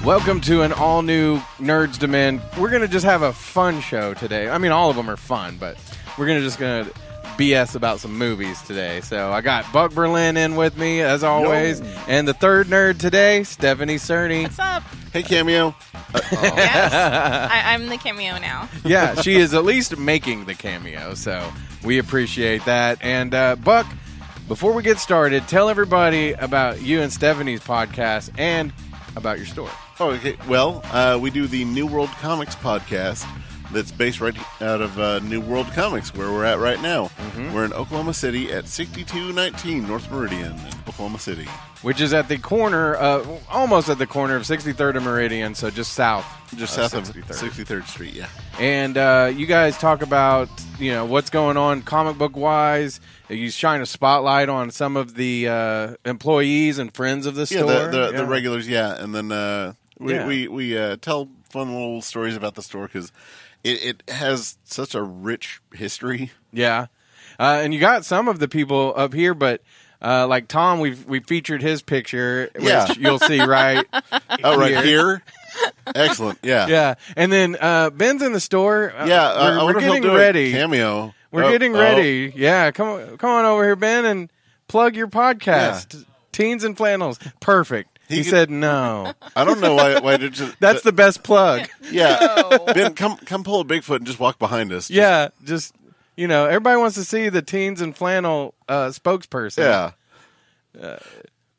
Welcome to an all-new Nerds Demand. We're going to just have a fun show today. I mean, all of them are fun, but we're going to BS about some movies today. So I got Buck Berlin in with me, as always. And the third nerd today, Stephanie Cerny. What's up? Hey, Cameo. Yes, I'm the cameo now. Yeah, she is at least making the cameo, so we appreciate that. And Buck, before we get started, tell everybody about you and Stephanie's podcast and about your store. Oh, okay. Well, we do the New World Comics podcast that's based right out of New World Comics, where we're at right now. Mm-hmm. We're in Oklahoma City at 6219 North Meridian in Oklahoma City. Which is at the corner, almost at the corner of 63rd and Meridian, so just south. Just south of 63rd Street, yeah. And you guys talk about, what's going on comic book-wise. You shine a spotlight on some of the employees and friends of the store. Yeah, the regulars, yeah. And then we tell fun little stories about the store because it has such a rich history. Yeah. And you got some of the people up here, but like Tom, we featured his picture, which you'll see right right here. Excellent, yeah. Yeah. And then Ben's in the store. We're getting ready. Cameo. We're getting ready. Yeah, come on over here, Ben, and plug your podcast. Yeah. Teens and Flannels. Perfect. He said no. I don't know why did you... That's the best plug. Yeah. No. Ben, come pull a Bigfoot and just walk behind us. Just everybody wants to see the Teens and Flannel spokesperson. Yeah.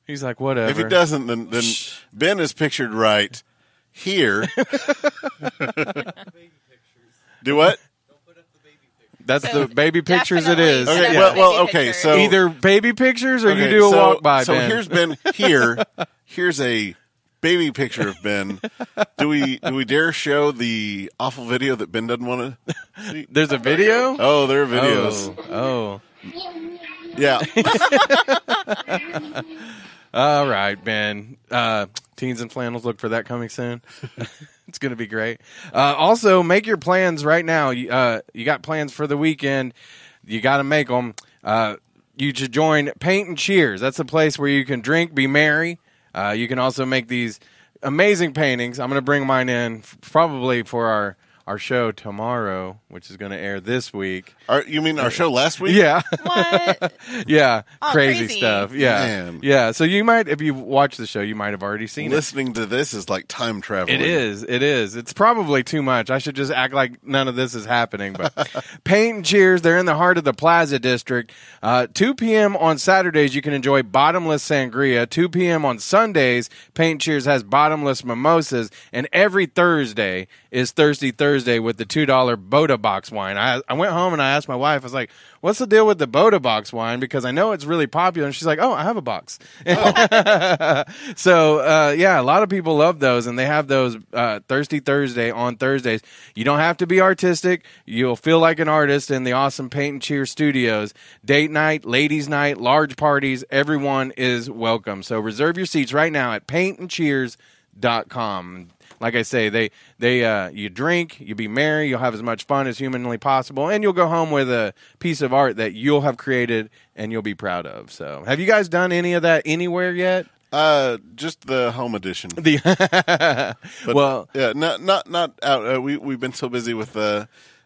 He's like, whatever. If he doesn't, then Ben is pictured right here. Do what? That's the baby pictures. Definitely. It is. Okay. Yeah. Well, okay. So either baby pictures or you do a walk by. So Ben. here's Ben here. Here's a baby picture of Ben. Do we dare show the awful video that Ben doesn't want to see? There's a video? Oh, there are videos. Oh. Yeah. All right, Ben. Teens and Flannels, look for that coming soon. It's going to be great. Also, make your plans right now. You got plans for the weekend. You got to make them. You should join Paint and Cheers. That's a place where you can drink, be merry. You can also make these amazing paintings. I'm going to bring mine in probably for our show tomorrow, which is going to air this week. You mean our show last week? Yeah. What? Yeah. Oh, crazy stuff. Yeah. Man. Yeah. So you might, if you watch the show, you might have already seen Listening to this is like time travel. It is. It's probably too much. I should just act like none of this is happening. But Paint and Cheers, they're in the heart of the Plaza District. 2 p.m. on Saturdays, you can enjoy bottomless sangria. 2 p.m. on Sundays, Paint and Cheers has bottomless mimosas. And every Thursday is Thirsty Thursday with the $2 Boda Box wine. I went home and I asked my wife, I was like, what's the deal with the Boda Box wine? Because I know it's really popular. And she's like, oh, I have a box. Oh. So, a lot of people love those, and they have those Thirsty Thursday on Thursdays. You don't have to be artistic. You'll feel like an artist in the awesome Paint and Cheer studios. Date night, ladies' night, large parties, everyone is welcome. So reserve your seats right now at paintandcheers.com. Like I say, they you drink, you be merry, you'll have as much fun as humanly possible, and you'll go home with a piece of art that you'll have created and you'll be proud of. So, have you guys done any of that anywhere yet? Just the home edition. Not out. We've been so busy with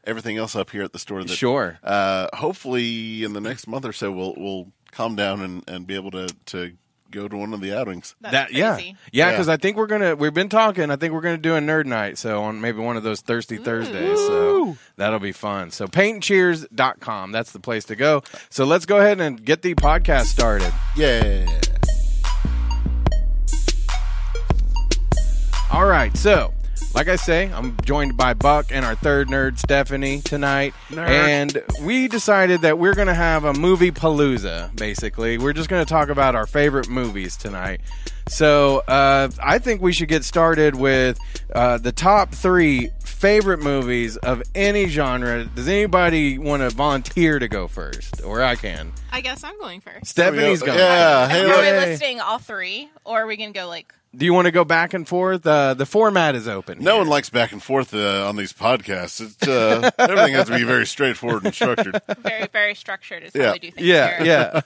everything else up here at the store that sure. Hopefully in the next month or so we'll calm down and be able to go to one of the outings. That's crazy. Yeah, because I think we've been talking, I think we're going to do a nerd night, so on maybe one of those Thirsty Thursdays, so that'll be fun. So paintandcheers.com, that's the place to go. So let's go ahead and get the podcast started. Yeah. All right, so like I say, I'm joined by Buck and our third nerd, Stephanie, tonight. Nerd. And we decided that we're going to have a Moviepalooza, basically. We're just going to talk about our favorite movies tonight. So I think we should get started with the top 3 favorite movies of any genre. Does anybody want to volunteer to go first? Or I can. I guess I'm going first. Stephanie's going. Yeah. Are we listing all 3, or are we going to go like... Do you want to go back and forth? The format is open. No one likes back and forth on these podcasts. Everything has to be very straightforward and structured. Very, very structured is how we do things here. Yeah.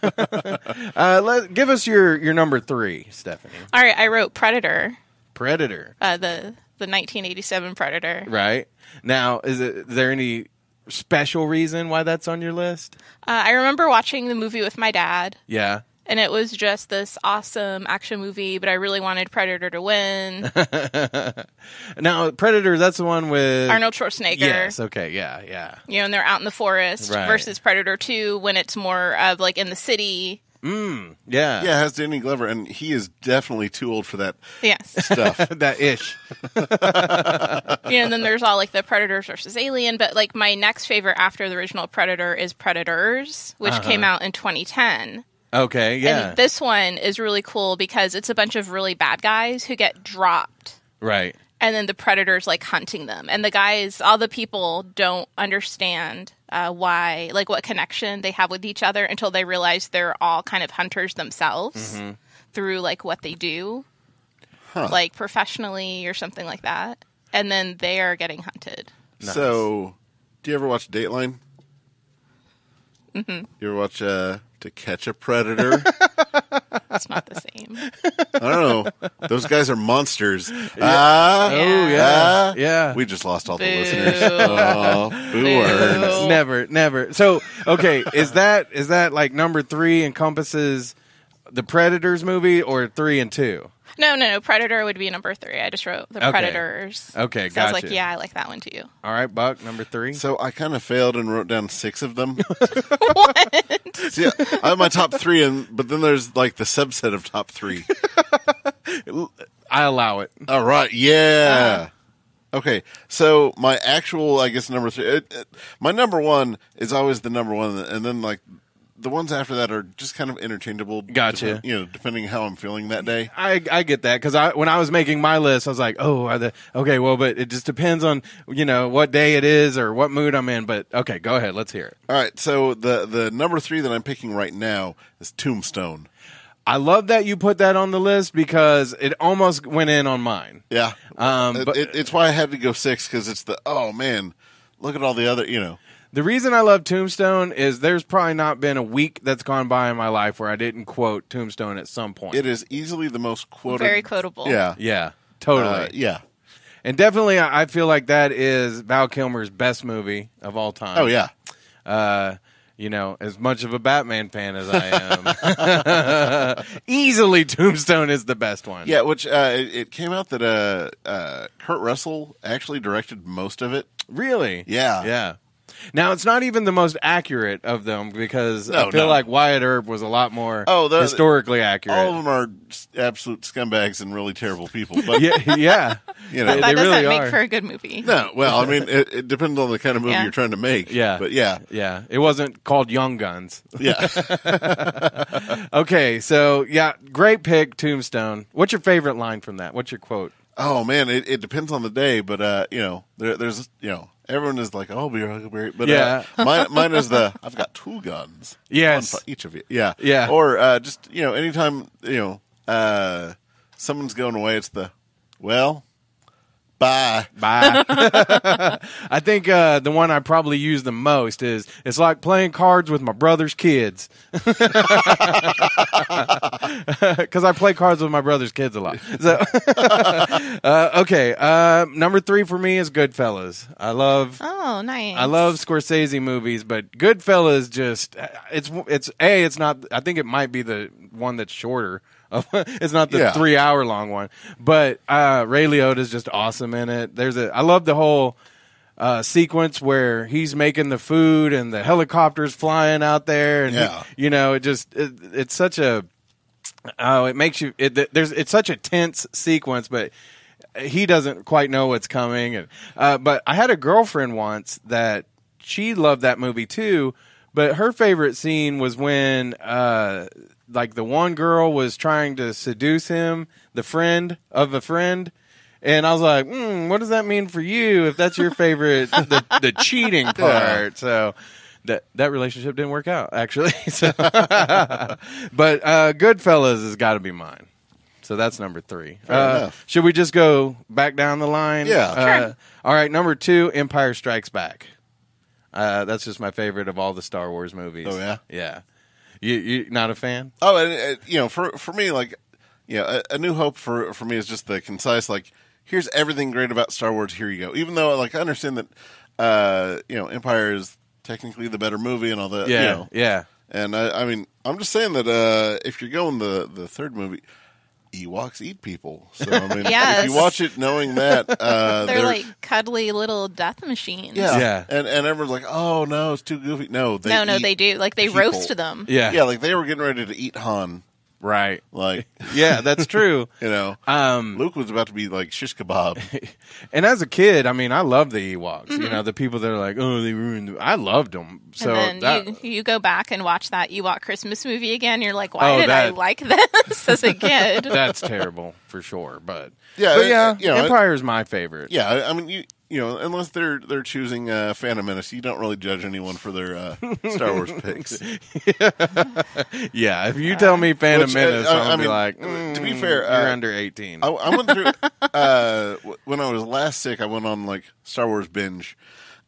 Give us your number 3, Stephanie. All right, I wrote Predator. Predator. The 1987 Predator. Right. Now, is there any special reason why that's on your list? I remember watching the movie with my dad. Yeah. And it was just this awesome action movie, but I really wanted Predator to win. Now, Predator, that's the one with Arnold Schwarzenegger. Yes, okay, yeah. And they're out in the forest versus Predator 2 when it's more of like in the city. Yeah. Yeah, it has Danny Glover, and he is definitely too old for that stuff. That ish. And then there's all like the Predators versus Alien, but like my next favorite after the original Predator is Predators, which came out in 2010. Okay, yeah. And this one is really cool because it's a bunch of really bad guys who get dropped. Right. And then the Predator's like hunting them. And the guys, all the people don't understand why, like what connection they have with each other until they realize they're all kind of hunters themselves through like what they do, like professionally or something like that. And then they are getting hunted. Nice. So, do you ever watch Dateline? Mm-hmm. You ever watch To Catch a Predator? It's not the same. I don't know. Those guys are monsters. Yeah. We just lost all Boo. the listeners. Oh, boo words. Never. So, okay, is that like number 3 encompasses the Predators movie or 3 and 2? No. Predator would be number 3. I just wrote the Predators. Okay, so I was gotcha. like, yeah, I like that one too. All right, Buck, number 3. So I kind of failed and wrote down 6 of them. What? See, I have my top 3, but then there's like the subset of top 3. I allow it. All right, yeah. Okay, so my actual, I guess, number 3. My number 1 is always the number 1, and then like the ones after that are just kind of interchangeable. Gotcha. Depending how I'm feeling that day. I get that because when I was making my list, I was like, but it just depends on what day it is or what mood I'm in. But okay, go ahead, let's hear it. All right, so the number 3 that I'm picking right now is Tombstone. I love that you put that on the list because it almost went in on mine. Yeah, but it's why I had to go 6 because it's look at all the other The reason I love Tombstone is there's probably not been a week that's gone by in my life where I didn't quote Tombstone at some point. It is easily the most quoted. Very quotable. Yeah, totally. Yeah. And definitely I feel like that is Val Kilmer's best movie of all time. Oh, yeah. As much of a Batman fan as I am, easily Tombstone is the best one. Yeah, which it came out that Kurt Russell actually directed most of it. Really? Yeah. Now, it's not even the most accurate of them because I feel like Wyatt Earp was a lot more historically accurate. All of them are absolute scumbags and really terrible people. But yeah. That they doesn't really make are. for a good movie. No, well, I mean, it depends on the kind of movie you're trying to make. Yeah. But yeah. Yeah. It wasn't called Young Guns. Yeah. Okay, so, great pick, Tombstone. What's your favorite line from that? What's your quote? Oh, man, it depends on the day, but, there's, everyone is like, I'll be right, but mine is I've got 2 guns. Yes. One for each of you. Yeah. Yeah. Or, just, anytime, someone's going away, it's bye. I think the one I probably use the most is, it's like playing cards with my brother's kids. Because I play cards with my brother's kids a lot. So, okay, number 3 for me is Goodfellas. Oh, nice. I love Scorsese movies, but Goodfellas just, it's not, I think it might be the one that's shorter. It's not the 3-hour long one, but Ray Liotta's just awesome in it. I love the whole sequence where he's making the food and the helicopter's flying out there, and it's such a it makes you it's such a tense sequence, but he doesn't quite know what's coming. And but I had a girlfriend once that she loved that movie too, but her favorite scene was when like the one girl was trying to seduce him, the friend of a friend. And I was like, what does that mean for you if that's your favorite, the cheating part? Yeah. So that relationship didn't work out, actually. So, but Goodfellas has got to be mine. So that's number 3. Should we just go back down the line? Yeah. Sure. All right, number 2, Empire Strikes Back. That's just my favorite of all the Star Wars movies. Oh, yeah? Yeah. You not a fan? Oh, and for me, like, A New Hope for me is just the concise, like, here's everything great about Star Wars, here you go. Even though, like, I understand that, Empire is technically the better movie and all that. Yeah. And I mean, I'm just saying that if you're going the third movie, Ewoks eat people. So I mean, Yes. if you watch it knowing that, they're like cuddly little death machines. yeah. And everyone's like, oh no, it's too goofy. No, they do. Like they people. roast them. Yeah, like they were getting ready to eat Han. Right. Like, yeah, that's true. Luke was about to be like shish kebab. And as a kid, I mean, I love the Ewoks. Mm-hmm. The people that are like, oh, they ruined I loved them. So and then you go back and watch that Ewok Christmas movie again. You're like, why did I like this as a kid? That's terrible for sure. But yeah, Empire is my favorite. Yeah, I mean, unless they're choosing Phantom Menace, you don't really judge anyone for their Star Wars picks. Yeah, if you tell me Phantom Menace, I'll be like, to be fair, you're under 18. I went through when I was last sick. I went on like Star Wars binge.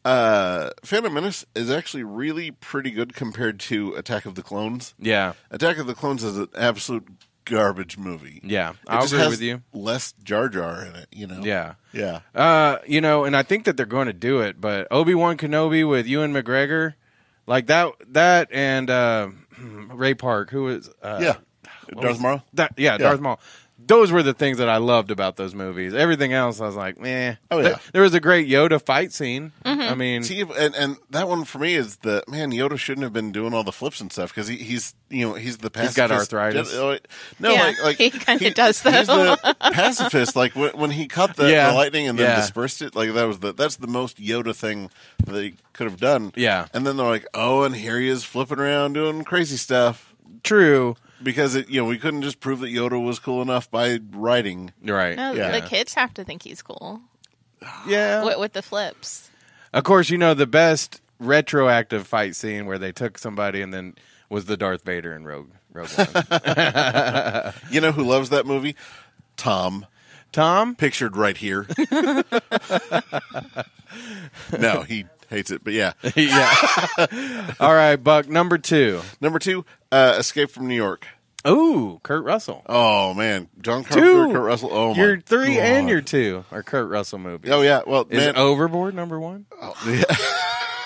Phantom Menace is actually really pretty good compared to Attack of the Clones. Yeah, Attack of the Clones is an absolute garbage movie. Yeah, I'll agree with you. Less Jar Jar in it, Yeah. Yeah. And I think that they're going to do it, but Obi-Wan Kenobi with Ewan McGregor, like that and Ray Park, who is Darth Maul? Darth Maul. Those were the things that I loved about those movies. Everything else, I was like, meh. Oh, yeah. There was a great Yoda fight scene. Mm-hmm. I mean... See, and that one for me is Yoda shouldn't have been doing all the flips and stuff, because he's the pacifist. He's got arthritis. No, yeah, like he kind of does, though. He's the pacifist. Like, when he caught the lightning and then dispersed it, like, that's the most Yoda thing that he could have done. Yeah. And then they're like, oh, and here he is flipping around doing crazy stuff. True. Because we couldn't just prove that Yoda was cool enough by writing. Right. No, the kids have to think he's cool. Yeah. With the flips. Of course, the best retroactive fight scene where they took somebody and then was the Darth Vader in Rogue One. You know who loves that movie? Tom. Tom? Pictured right here. No, he hates it, but yeah. Yeah. All right, Buck, number 2. Number 2, Escape from New York. Ooh, Kurt Russell. Oh, man. John Carpenter, Kurt Russell. Oh, my Your 3 God. and your 2 are Kurt Russell movies. Oh, yeah. Well, Is Overboard number 1? Oh, yeah.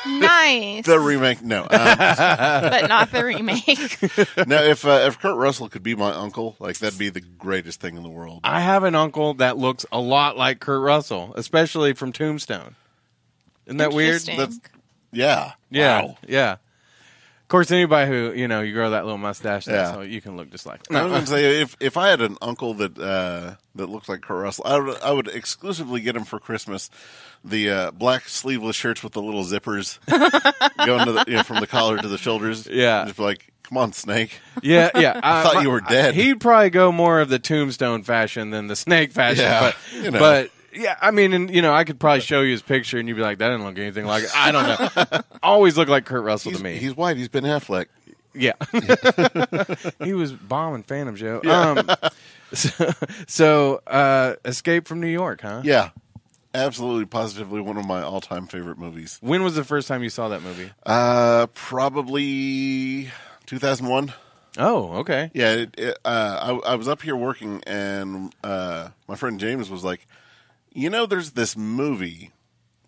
Nice. The remake, no. But not the remake. Now, if Kurt Russell could be my uncle, like, that'd be the greatest thing in the world. I have an uncle that looks a lot like Kurt Russell, especially from Tombstone. Isn't that weird? Yeah. Yeah. Wow. Yeah. Of course, anybody who, you grow that little mustache, so you can look just like him. I was going to say, if I had an uncle that looked like Kurt Russell, I would exclusively get him for Christmas the black sleeveless shirts with the little zippers going to from the collar to the shoulders. Yeah. Just be like, come on, Snake. Yeah, yeah. I thought you were dead. He'd probably go more of the Tombstone fashion than the Snake fashion. Yeah, but yeah, I mean, and I could probably show you his picture, and you'd be like, "That didn't look anything like it." I don't know. Always looked like Kurt Russell to me. He's white. He's Ben Affleck. Yeah, he was bombing Phantom Joe. Yeah. So, Escape from New York, huh? Yeah, absolutely, positively one of my all-time favorite movies. When was the first time you saw that movie? Probably 2001. Oh, okay. Yeah, I was up here working, and my friend James was like, there's this movie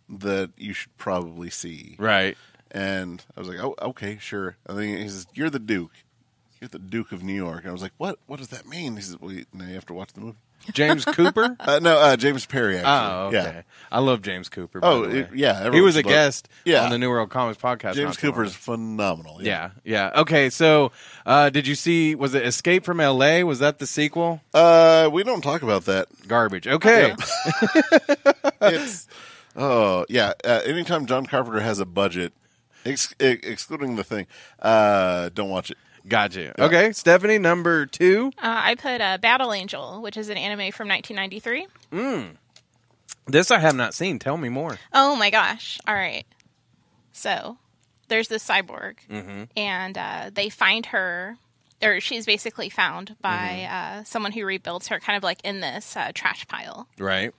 that you should probably see. Right. And I was like, oh, okay, sure. And then he says, you're the Duke. You're the Duke of New York. And I was like, what? What does that mean? He says, well, now you have to watch the movie. James Cooper? No, James Perry, actually. Oh, okay. Yeah. I love James Cooper, by the way. Yeah. He was a guest on the New World Comics podcast. James Cooper is phenomenal. Yeah. Okay, so did you see, was it Escape from L.A.? Was that the sequel? We don't talk about that. Garbage. Okay. It's, anytime John Carpenter has a budget, excluding The Thing, don't watch it. Gotcha. Okay, Stephanie, number 2. I put Battle Angel, which is an anime from 1993. This I have not seen. Tell me more. Oh my gosh. All right. So there's this cyborg, and they find her, or she's basically found by someone who rebuilds her, kind of like in this trash pile. Right.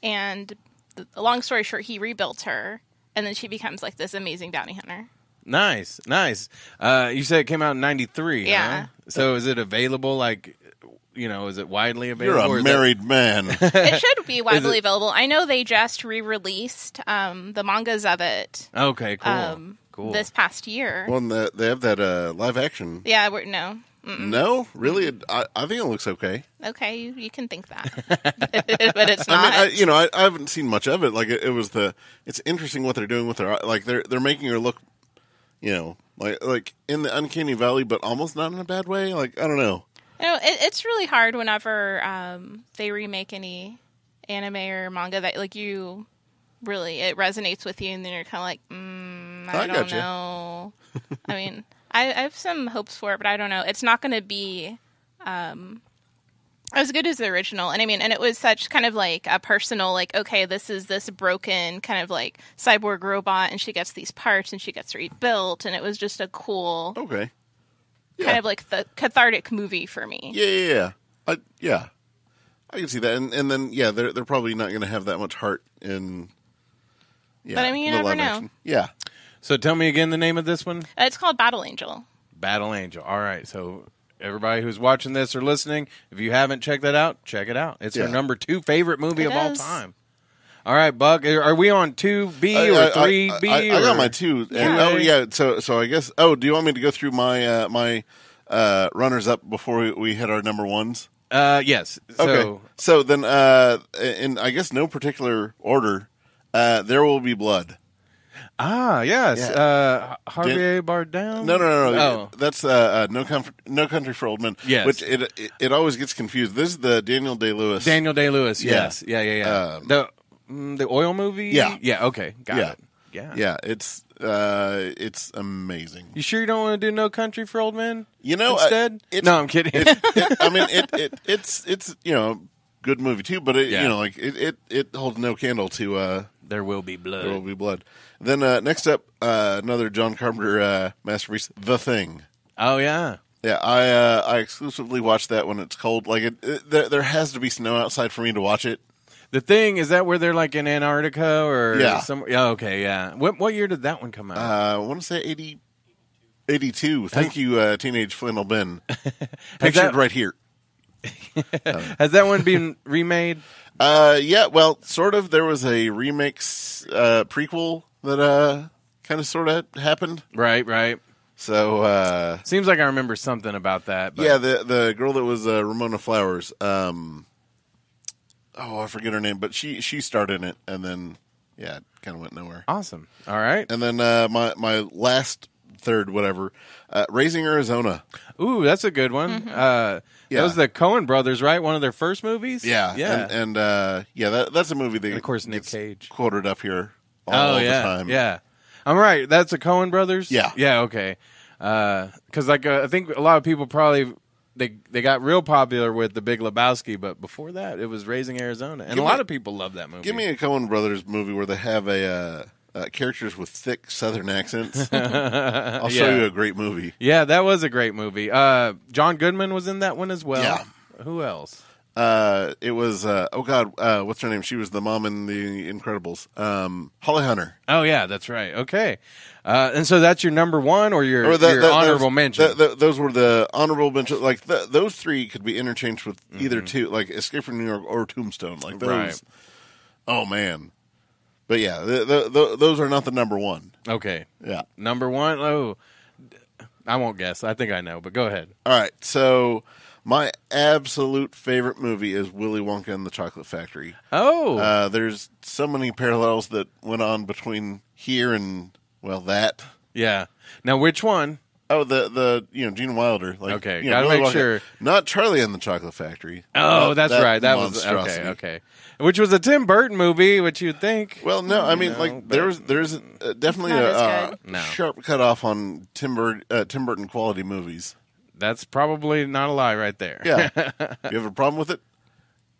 And long story short, he rebuilds her, and then she becomes like this amazing bounty hunter. Nice. You said it came out in 93, Yeah. huh? So is it available, like, is it widely available? You're a married man. It should be widely available. I know they just re-released the mangas of it. Okay, cool. Cool. This past year. Well, they have that live action. Yeah, no. Mm-mm. No? Really? I think it looks okay. Okay, you can think that. But it's not. I mean, I haven't seen much of it. Like, it's interesting what they're doing with their, like, they're making her look, like in the uncanny valley, but almost not in a bad way. Like, I don't know. It's really hard whenever they remake any anime or manga that, like, it resonates with you, and then you're kind of like, I don't know. I mean, I have some hopes for it, but I don't know. It's not going to be as good as the original. And I mean, and it was such kind of like a personal, like, okay, this is this broken kind of like cyborg robot, and she gets these parts, and she gets rebuilt, and it was just a cool, okay, kind of like the cathartic movie for me. Yeah. I can see that, and then they're probably not going to have that much heart in. Yeah, but I mean, you never know. Action. Yeah. So tell me again the name of this one. It's called Battle Angel. Battle Angel. All right. So everybody who's watching this or listening, if you haven't checked that out, check it out. It's her number 2 favorite movie of all time. All right, Buck. Are we on 2B or 3B? I got my 2. And, So I guess. Oh, do you want me to go through my runners up before we hit our number 1s? Yes. Okay. So then, in I guess no particular order, There Will Be Blood. Ah, yes. Yeah. Javier Bardem? No. Oh. That's No Country for Old Men. Yes. Which it always gets confused. This is the Daniel Day-Lewis. Daniel Day-Lewis, yes. Yeah. The oil movie? Yeah. Yeah, okay. Got it. Yeah. Yeah, it's amazing. You sure you don't want to do No Country for Old Men? Instead? No, I'm kidding. It's good movie too, but it holds no candle to There Will Be Blood. There Will Be Blood. Then next up, another John Carpenter masterpiece, The Thing. Oh yeah. Yeah, I exclusively watch that when it's cold. Like there has to be snow outside for me to watch it. The Thing, is that where they're like in Antarctica or somewhere? Yeah, okay, yeah. What year did that one come out? I want to say 82. Thank you, Teenage Flannel Ben. Pictured right here. Has that one been remade? Yeah, well, sort of. There was a remake prequel that kind of sort of happened. Right. So seems like I remember something about that. But... Yeah, the girl that was Ramona Flowers. I forget her name, but she starred in it, and then it kind of went nowhere. Awesome. All right. And then my last third, whatever, Raising Arizona. Ooh, that's a good one. Mm-hmm. That was the Coen brothers, right? One of their first movies. Yeah. And that's a movie that, and of course, Nick Cage quoted up here all the time. Yeah, I'm right. That's a Coen brothers. Yeah. Okay. Because I think a lot of people probably they got real popular with The Big Lebowski, but before that, it was Raising Arizona, and a lot of people love that movie. Give me a Coen brothers movie where they have characters with thick Southern accents. I'll show you a great movie. Yeah, that was a great movie. John Goodman was in that one as well. Yeah. Who else? It was what's her name? She was the mom in The Incredibles. Holly Hunter. Oh yeah, that's right. Okay, and so that's your number 1 or your honorable mention. Those were the honorable mentions. Like those 3 could be interchanged with either 2, like Escape from New York or Tombstone. Like those. Right. Oh man. But yeah, those are not the number 1. Okay. Yeah. Number 1? Oh, I won't guess. I think I know, but go ahead. All right. So my absolute favorite movie is Willy Wonka and the Chocolate Factory. Oh. There's so many parallels that went on between here and, that. Yeah. Now, which one? Oh, the Gene Wilder. Okay, gotta make sure. Not Charlie and the Chocolate Factory. Oh, that's right. That was okay. Which was a Tim Burton movie, which you'd think. Well, no, I mean, there's definitely a sharp cutoff on Tim Burton quality movies. That's probably not a lie right there. Yeah. If you have a problem with it,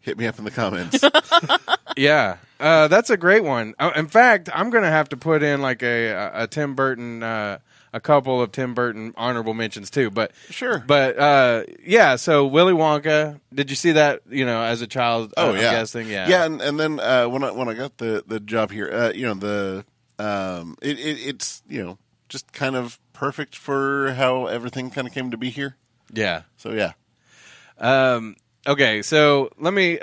hit me up in the comments. Yeah, that's a great one. In fact, I'm going to have to put in like a Tim Burton, a couple of Tim Burton honorable mentions too. But sure. But so Willy Wonka. Did you see that? As a child? I'm guessing. Yeah. Yeah, and then when I got the job here, it's just kind of perfect for how everything kind of came to be here. Yeah. So yeah. Okay, so let me.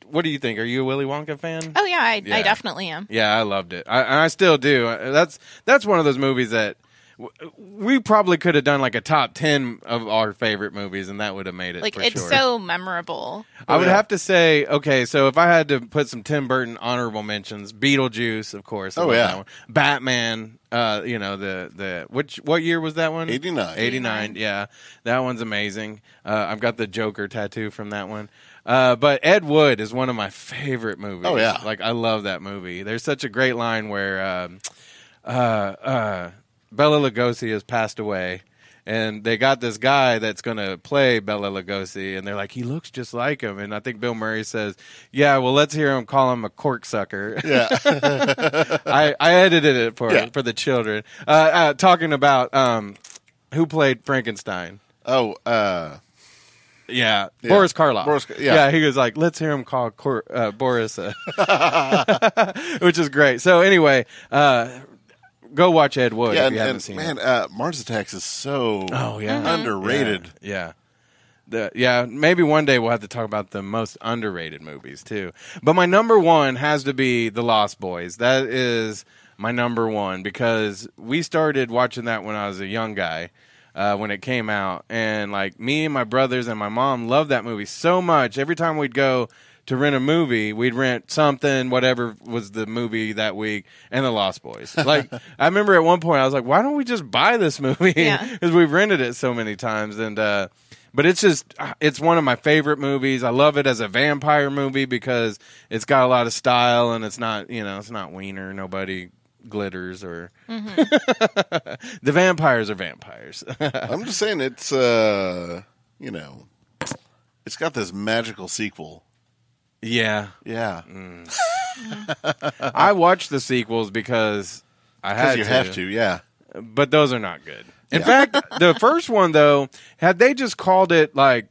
What do you think? Are you a Willy Wonka fan? Oh yeah, I definitely am. Yeah, I loved it. I still do. That's one of those movies that we probably could have done like a top 10 of our favorite movies, and that would have made it. Like for it's sure. so memorable. I would have to say, okay, so if I had to put some Tim Burton honorable mentions, Beetlejuice, of course. I love that one. Batman. What year was that one? 89. 89. Yeah, that one's amazing. I've got the Joker tattoo from that one. But Ed Wood is one of my favorite movies. Oh yeah, like I love that movie. There's such a great line where Bela Lugosi has passed away, and they got this guy that's going to play Bela Lugosi, and they're like, he looks just like him. And I think Bill Murray says, yeah, well, let's hear him call him a corksucker. Yeah. I edited it for the children. Talking about who played Frankenstein. Oh, yeah, Boris Karloff. Yeah, he was like, let's hear him call Boris, which is great. So anyway, go watch Ed Wood if you haven't seen it. Man, Mars Attacks is so underrated. Yeah. Maybe one day we'll have to talk about the most underrated movies, too. But my number one has to be The Lost Boys. That is my number one because we started watching that when I was a young guy. When it came out, and like me and my brothers and my mom loved that movie so much. Every time we'd go to rent a movie, we'd rent something, whatever was the movie that week, and The Lost Boys. Like I remember at one point, I was like, "Why don't we just buy this movie?" Because we've rented it so many times, and but it's one of my favorite movies. I love it as a vampire movie because it's got a lot of style, and it's not wiener, nobody glitters or the vampires are vampires. I'm just saying it's it's got this magical sequel. Yeah. I watch the sequels because I had to. You have to, yeah. But those are not good. In fact, the first one though, had they just called it like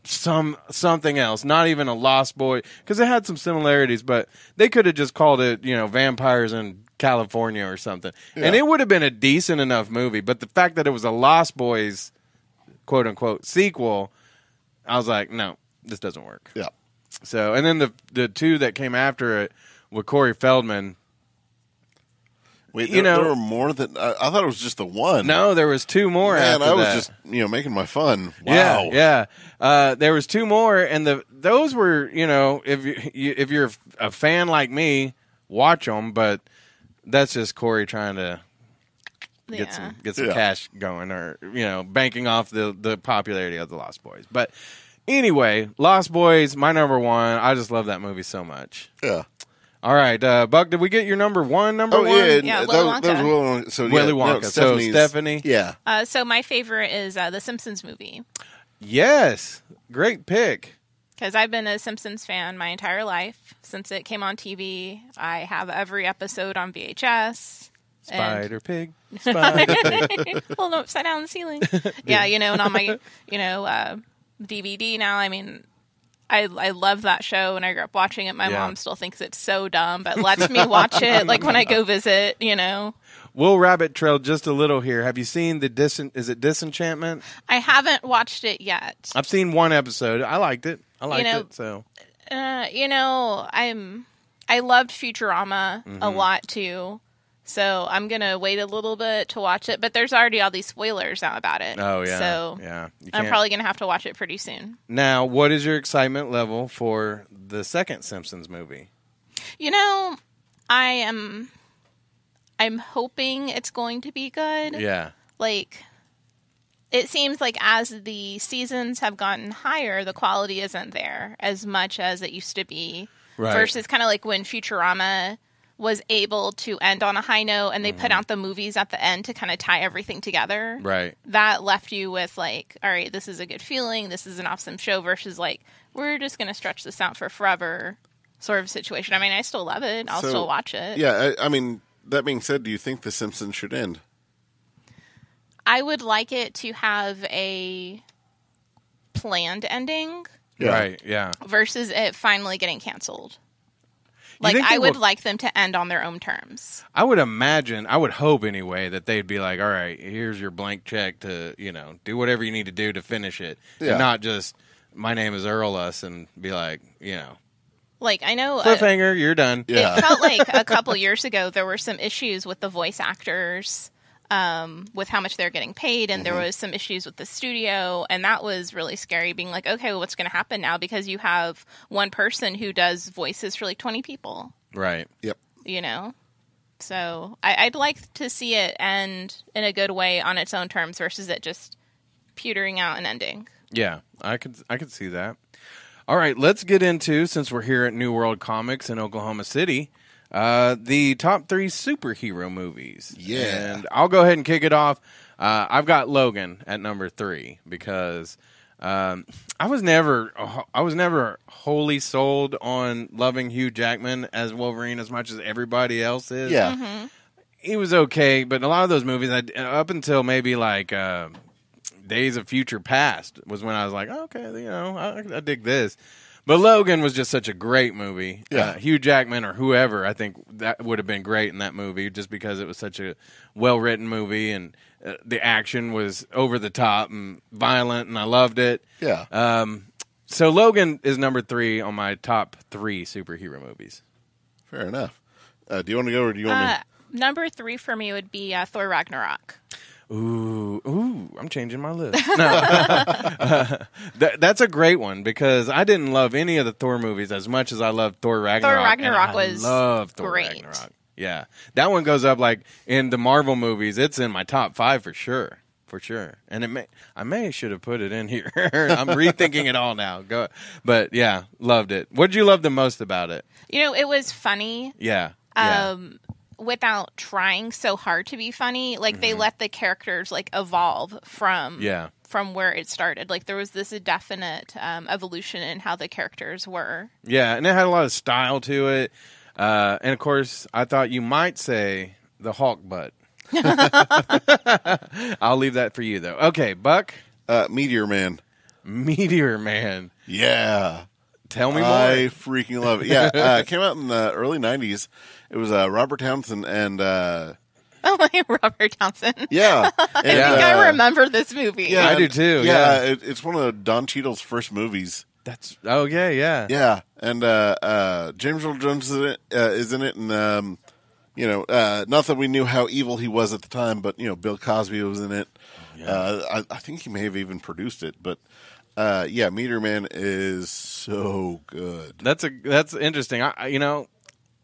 something else, not even a Lost Boy, because it had some similarities, but they could have just called it, vampires in California or something. Yeah. And it would have been a decent enough movie, but the fact that it was a Lost Boys quote unquote sequel, I was like, no, this doesn't work. Yeah. So, and then the two that came after it with Corey Feldman. Wait, there were more than I thought it was just the one. No, there was two more. Man, after I was that. just making my fun. Wow. Yeah. There was two more, and those were if you're a fan like me, watch them. But that's just Corey trying to get some cash going, or banking off the popularity of the Lost Boys. But anyway, Lost Boys, my number one. I just love that movie so much. Yeah. All right, Buck, did we get your number one? Yeah, Willy Wonka. That was Willy Wonka. So, Willy Wonka. So Stephanie? Yeah. So my favorite is the Simpsons movie. Yes. Great pick. Because I've been a Simpsons fan my entire life. Since it came on TV, I have every episode on VHS. Spider Pig. Hold up, upside down on the ceiling. Yeah, and on my, DVD now, I mean, I love that show, and I grew up watching it. My mom still thinks it's so dumb, but lets me watch it, like when I go visit, We'll rabbit trail just a little here. Have you seen is it Disenchantment? I haven't watched it yet. I've seen one episode. I liked it. I loved Futurama a lot too. So I'm going to wait a little bit to watch it. But there's already all these spoilers out about it. Oh, yeah. So I'm probably going to have to watch it pretty soon. Now, what is your excitement level for the second Simpsons movie? I'm hoping it's going to be good. Yeah. Like, it seems like as the seasons have gotten higher, the quality isn't there as much as it used to be. Right. Versus kind of like when Futurama was able to end on a high note and they put out the movies at the end to kind of tie everything together. Right. That left you with like, all right, this is a good feeling. This is an awesome show versus like, we're just going to stretch this out for forever sort of situation. I mean, I still love it. I'll still watch it. Yeah. I mean, that being said, do you think The Simpsons should end? I would like it to have a planned ending. Yeah. Right, yeah. Versus it finally getting canceled. Like, I would like them to end on their own terms. I would hope anyway, that they'd be like, all right, here's your blank check to, do whatever you need to do to finish it. Yeah. And not just My Name is Earl us and be like, Like, I know... cliffhanger, you're done. Yeah. It felt like a couple years ago there were some issues with the voice actors with how much they're getting paid, and there was some issues with the studio, and that was really scary, being like, okay, well, what's going to happen now? Because you have one person who does voices for like 20 people. Right. Yep. So I'd like to see it end in a good way on its own terms versus it just petering out and ending. Yeah, I could see that. All right, let's get into, since we're here at New World Comics in Oklahoma City, the top 3 superhero movies. Yeah. And I'll go ahead and kick it off. I've got Logan at number 3 because I was never wholly sold on loving Hugh Jackman as Wolverine as much as everybody else is. Yeah. Mm-hmm. He was okay, but a lot of those movies, up until maybe like Days of Future Past was when I was like, oh, okay, I dig this. But Logan was just such a great movie. Yeah. Hugh Jackman or whoever, I think that would have been great in that movie just because it was such a well-written movie and the action was over the top and violent and I loved it. Yeah. So Logan is number 3 on my top 3 superhero movies. Fair enough. Do you want to go or do you want me? Number 3 for me would be Thor Ragnarok. Ooh, I'm changing my list. No. That's a great one because I didn't love any of the Thor movies as much as I loved Thor Ragnarok. Thor Ragnarok was Thor great. Ragnarok. Yeah. That one goes up like in the Marvel movies. It's in my top 5 for sure. For sure. And I may should have put it in here. I'm rethinking it all now. But yeah, loved it. What did you love the most about it? It was funny. Yeah. Without trying so hard to be funny, like they let the characters like evolve from where it started. Like there was this definite evolution in how the characters were. Yeah, and it had a lot of style to it. And of course, I thought you might say the Hulk butt. I'll leave that for you though. Okay, Buck. Meteor Man. Meteor Man. Yeah. Tell me more. I freaking love it. Yeah, it came out in the early 90s. It was Robert Townsend and... Oh, my Robert Townsend. Yeah. I think I remember this movie. Yeah, I do too. Yeah, it's one of Don Cheadle's first movies. Yeah. Yeah, and James Earl Jones is in it, and not that we knew how evil he was at the time, but Bill Cosby was in it. Yeah. I think he may have even produced it, but Meteor Man is so good. That's interesting.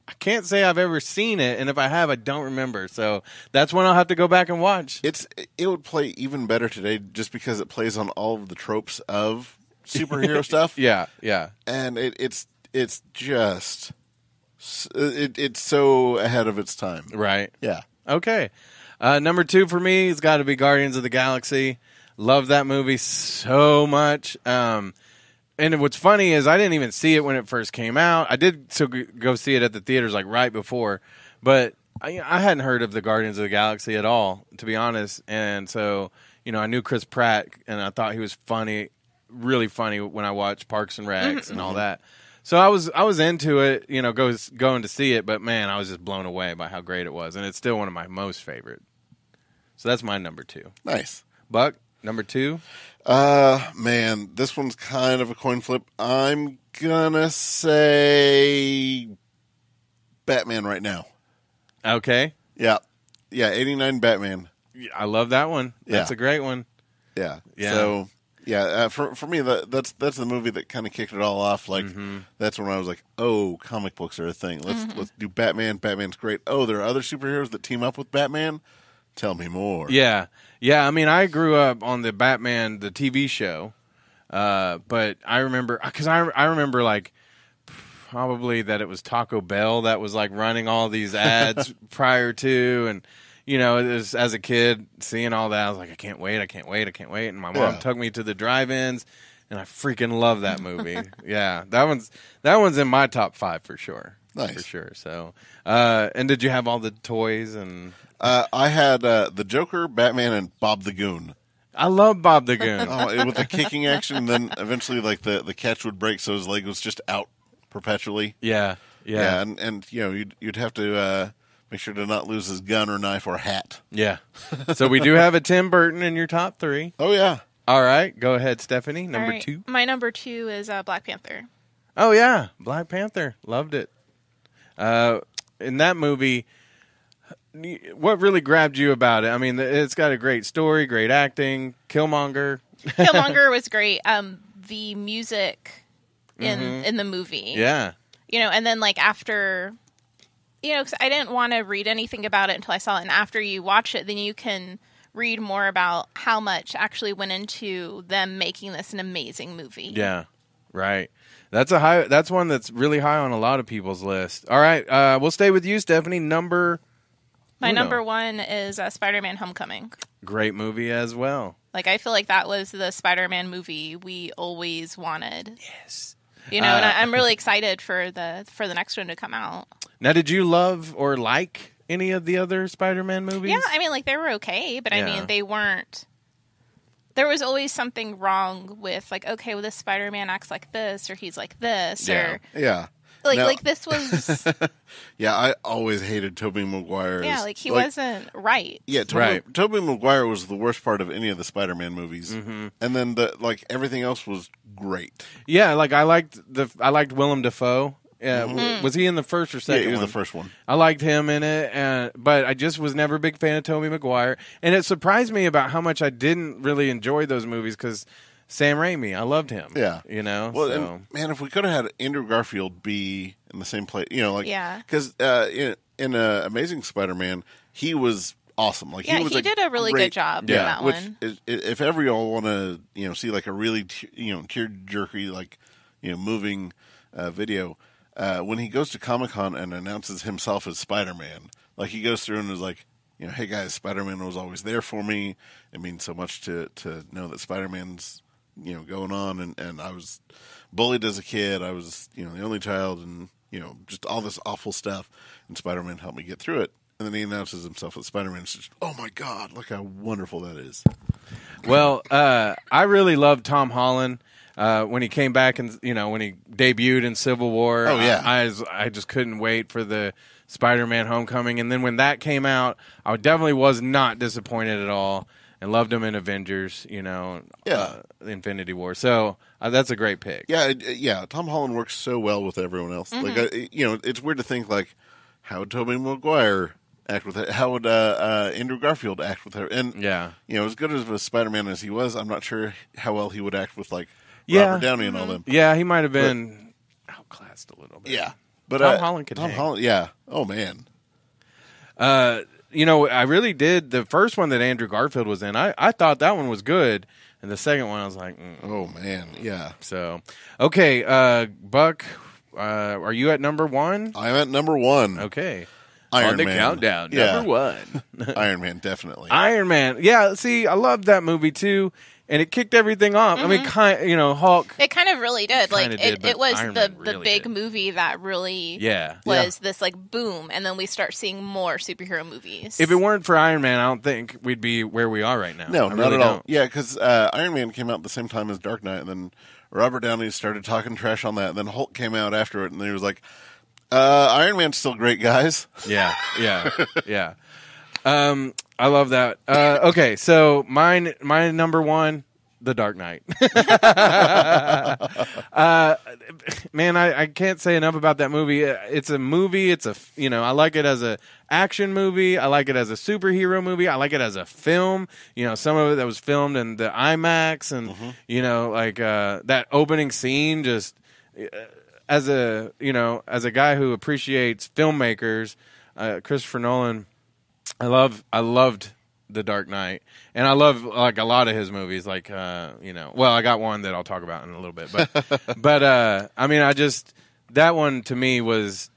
I can't say I've ever seen it, and if I have, I don't remember. So that's one I'll have to go back and watch. It would play even better today just because it plays on all of the tropes of superhero stuff. Yeah. And it's just it's so ahead of its time. Right. Yeah. Okay. Number 2 for me has got to be Guardians of the Galaxy. Love that movie so much. And what's funny is I didn't even see it when it first came out. I did go see it at the theaters like right before, but I hadn't heard of the Guardians of the Galaxy at all, to be honest. And so, I knew Chris Pratt, and I thought he was funny, really funny when I watched Parks and Recs and all that. So I was into it, going to see it, but man, I was just blown away by how great it was, and it's still one of my most favorite. So that's my number 2. Nice. Buck, number 2. Man, this one's kind of a coin flip. I'm gonna say Batman right now. Okay. Yeah, 89 Batman. I love that one. That's a great one. Yeah. Yeah. So, for me, that's the movie that kind of kicked it all off. Like, that's when I was like, oh, comic books are a thing. Let's do Batman. Batman's great. Oh, there are other superheroes that team up with Batman? Tell me more. Yeah. I mean, I grew up on the Batman, the TV show, but I remember because I remember like probably that it was Taco Bell that was like running all these ads prior to, and it was, as a kid seeing all that, I was like, I can't wait, and my mom took me to the drive-ins, and I freaking love that movie. Yeah, that one's in my top 5 for sure. Nice. For sure. So, and did you have all the toys and? I had the Joker, Batman, and Bob the Goon. I love Bob the Goon. With the kicking action, and then eventually, like the catch would break, so his leg was just out perpetually. Yeah, and you'd have to make sure to not lose his gun or knife or hat. Yeah. So we do have a Tim Burton in your top 3. Oh yeah. All right, go ahead, Stephanie. Number All right. 2. My number 2 is Black Panther. Oh yeah, Black Panther. Loved it. In that movie, what really grabbed you about it? I mean, it's got a great story, great acting. Killmonger. Killmonger was great. The music in the movie. Yeah. And then like after, because I didn't want to read anything about it until I saw it. And after you watch it, then you can read more about how much actually went into them making this an amazing movie. Yeah. Right. That's one that's really high on a lot of people's list. All right. We'll stay with you, Stephanie. My number 1 is Spider-Man Homecoming. Great movie as well. Like, I feel like that was the Spider-Man movie we always wanted. Yes. And I'm really excited for the next one to come out. Now, did you love or like any of the other Spider-Man movies? Yeah, I mean, like, they were okay, but I mean, they weren't. There was always something wrong with, like, okay, well, this Spider-Man acts like this, or he's like this, or... Yeah. Like this was... Yeah, I always hated Tobey Maguire. Yeah, like, he wasn't right. Yeah, Tobey Maguire was the worst part of any of the Spider-Man movies. Mm-hmm. And then, everything else was great. Yeah, like, I liked Willem Dafoe. Yeah, was he in the first or second one? Yeah, he was the first one. I liked him in it, but I just was never a big fan of Tobey Maguire. And it surprised me about how much I didn't really enjoy those movies because Sam Raimi, I loved him. Yeah. Well, so. and, man, if we could have had Andrew Garfield be in the same place, because in Amazing Spider-Man, he was awesome. Like, he did a really good job in that one. If ever y'all want to, see like a really, tear-jerky, like, moving video. When he goes to Comic-Con and announces himself as Spider-Man, like he goes through and is like, hey guys, Spider-Man was always there for me. It means so much to know that Spider-Man's, going on. And I was bullied as a kid. I was, the only child and, just all this awful stuff. And Spider-Man helped me get through it. And then he announces himself as Spider-Man. It's just, oh my God, look how wonderful that is. Well, I really loved Tom Holland. When he came back and when he debuted in Civil War, oh yeah, I just couldn't wait for the Spider-Man Homecoming. And then when that came out, I definitely was not disappointed at all, and loved him in Avengers. Infinity War. So that's a great pick. Yeah. Tom Holland works so well with everyone else. Mm-hmm. Like it's weird to think like, how would Tobey Maguire act with it? How would Andrew Garfield act with her? And as good as a Spider-Man as he was, I'm not sure how well he would act with like. Robert Downey and all them. Yeah, he might have been outclassed a little bit. Yeah. But Tom Holland could hang. Holland, yeah. Oh, man. I really did. The first one that Andrew Garfield was in, I thought that one was good. And the second one, I was like, oh, man. Yeah. So, okay, Buck, are you at number 1? I'm at number 1. Okay. Iron Man. On the countdown, number 1. Iron Man, definitely. Iron Man. Yeah, see, I loved that movie, too. And it kicked everything off. Mm-hmm. I mean, Hulk. It kind of really did. Like it was the really big did. movie that really was this like boom, and then we start seeing more superhero movies. If it weren't for Iron Man, I don't think we'd be where we are right now. No, not at all. Yeah, because Iron Man came out at the same time as Dark Knight, and then Robert Downey started talking trash on that, and then Hulk came out after it, and he was like, Iron Man's still great, guys. Yeah. I love that. Okay, so my number 1, The Dark Knight. Man, I can't say enough about that movie. It's a movie. I like it as a action movie. I like it as a superhero movie. I like it as a film. Some of it that was filmed in the IMAX, and that opening scene. Just as a guy who appreciates filmmakers, Christopher Nolan. I loved The Dark Knight, and I love like a lot of his movies. Like well, I got one that I'll talk about in a little bit, but I mean, that one to me was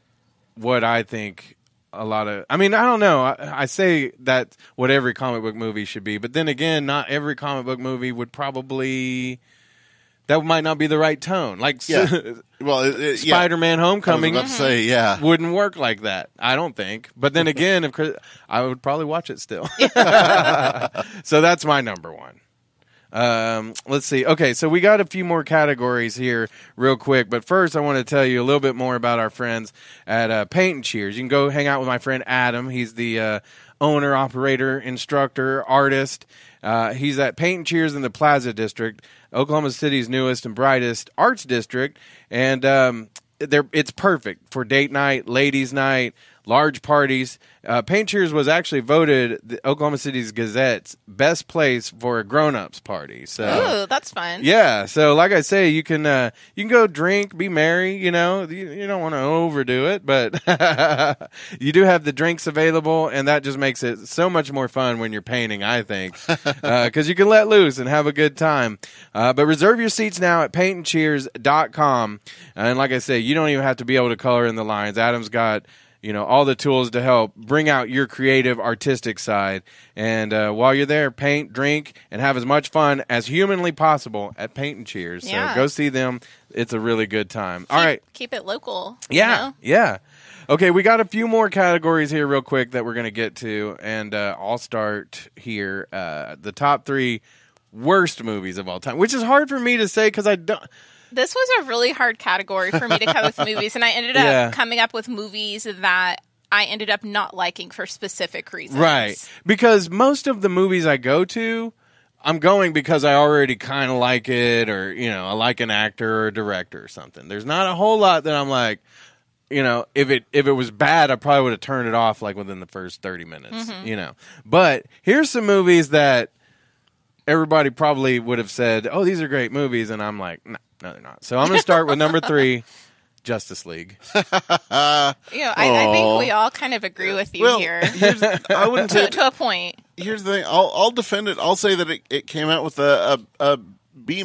what I think a lot of. I mean, I don't know. I say that what every comic book movie should be, but then again, not every comic book movie would probably. That might not be the right tone. Like, well, Spider-Man Homecoming I was about to say, wouldn't work like that, I don't think. But then again, I would probably watch it still. So that's my number 1. Let's see. Okay, so we got a few more categories here real quick. But first, I want to tell you a little bit more about our friends at Paint and Cheers. You can go hang out with my friend Adam. He's the owner, operator, instructor, artist. He's at Paint and Cheers in the Plaza District, Oklahoma City's newest and brightest arts district. And it's perfect for date night, ladies' night, large parties. Paint Cheers was actually voted the Oklahoma City's Gazette's best place for a grown-ups party. So, ooh, that's fun. yeah. So, like I say, you can go drink, be merry. You know, you don't want to overdo it, but you do have the drinks available, and that just makes it so much more fun when you're painting. I think because you can let loose and have a good time. But reserve your seats now at paintandcheers.com. And like I say, you don't even have to be able to color in the lines. Adam's got all the tools to help bring out your creative, artistic side. And while you're there, paint, drink, and have as much fun as humanly possible at Paint and Cheers. Yeah. So go see them. It's a really good time. All right. Keep it local. Yeah, yeah. Okay, we got a few more categories here real quick that we're going to get to. And I'll start here. The top 3 worst movies of all time, which is hard for me to say because I don't... This was a really hard category for me to come with movies, and I ended up coming up with movies that I ended up not liking for specific reasons. Right. Because most of the movies I go to, I'm going because I already kind of like it, or, I like an actor or a director or something. There's not a whole lot that I'm like, if it was bad, I probably would have turned it off like within the first 30 minutes, But here's some movies that everybody probably would have said, oh, these are great movies, and I'm like, no, they're not. So I'm going to start with number 3, Justice League. I think we all kind of agree with you here. I wouldn't say to a point. Here's the thing. I'll defend it. I'll say that it came out with a B-.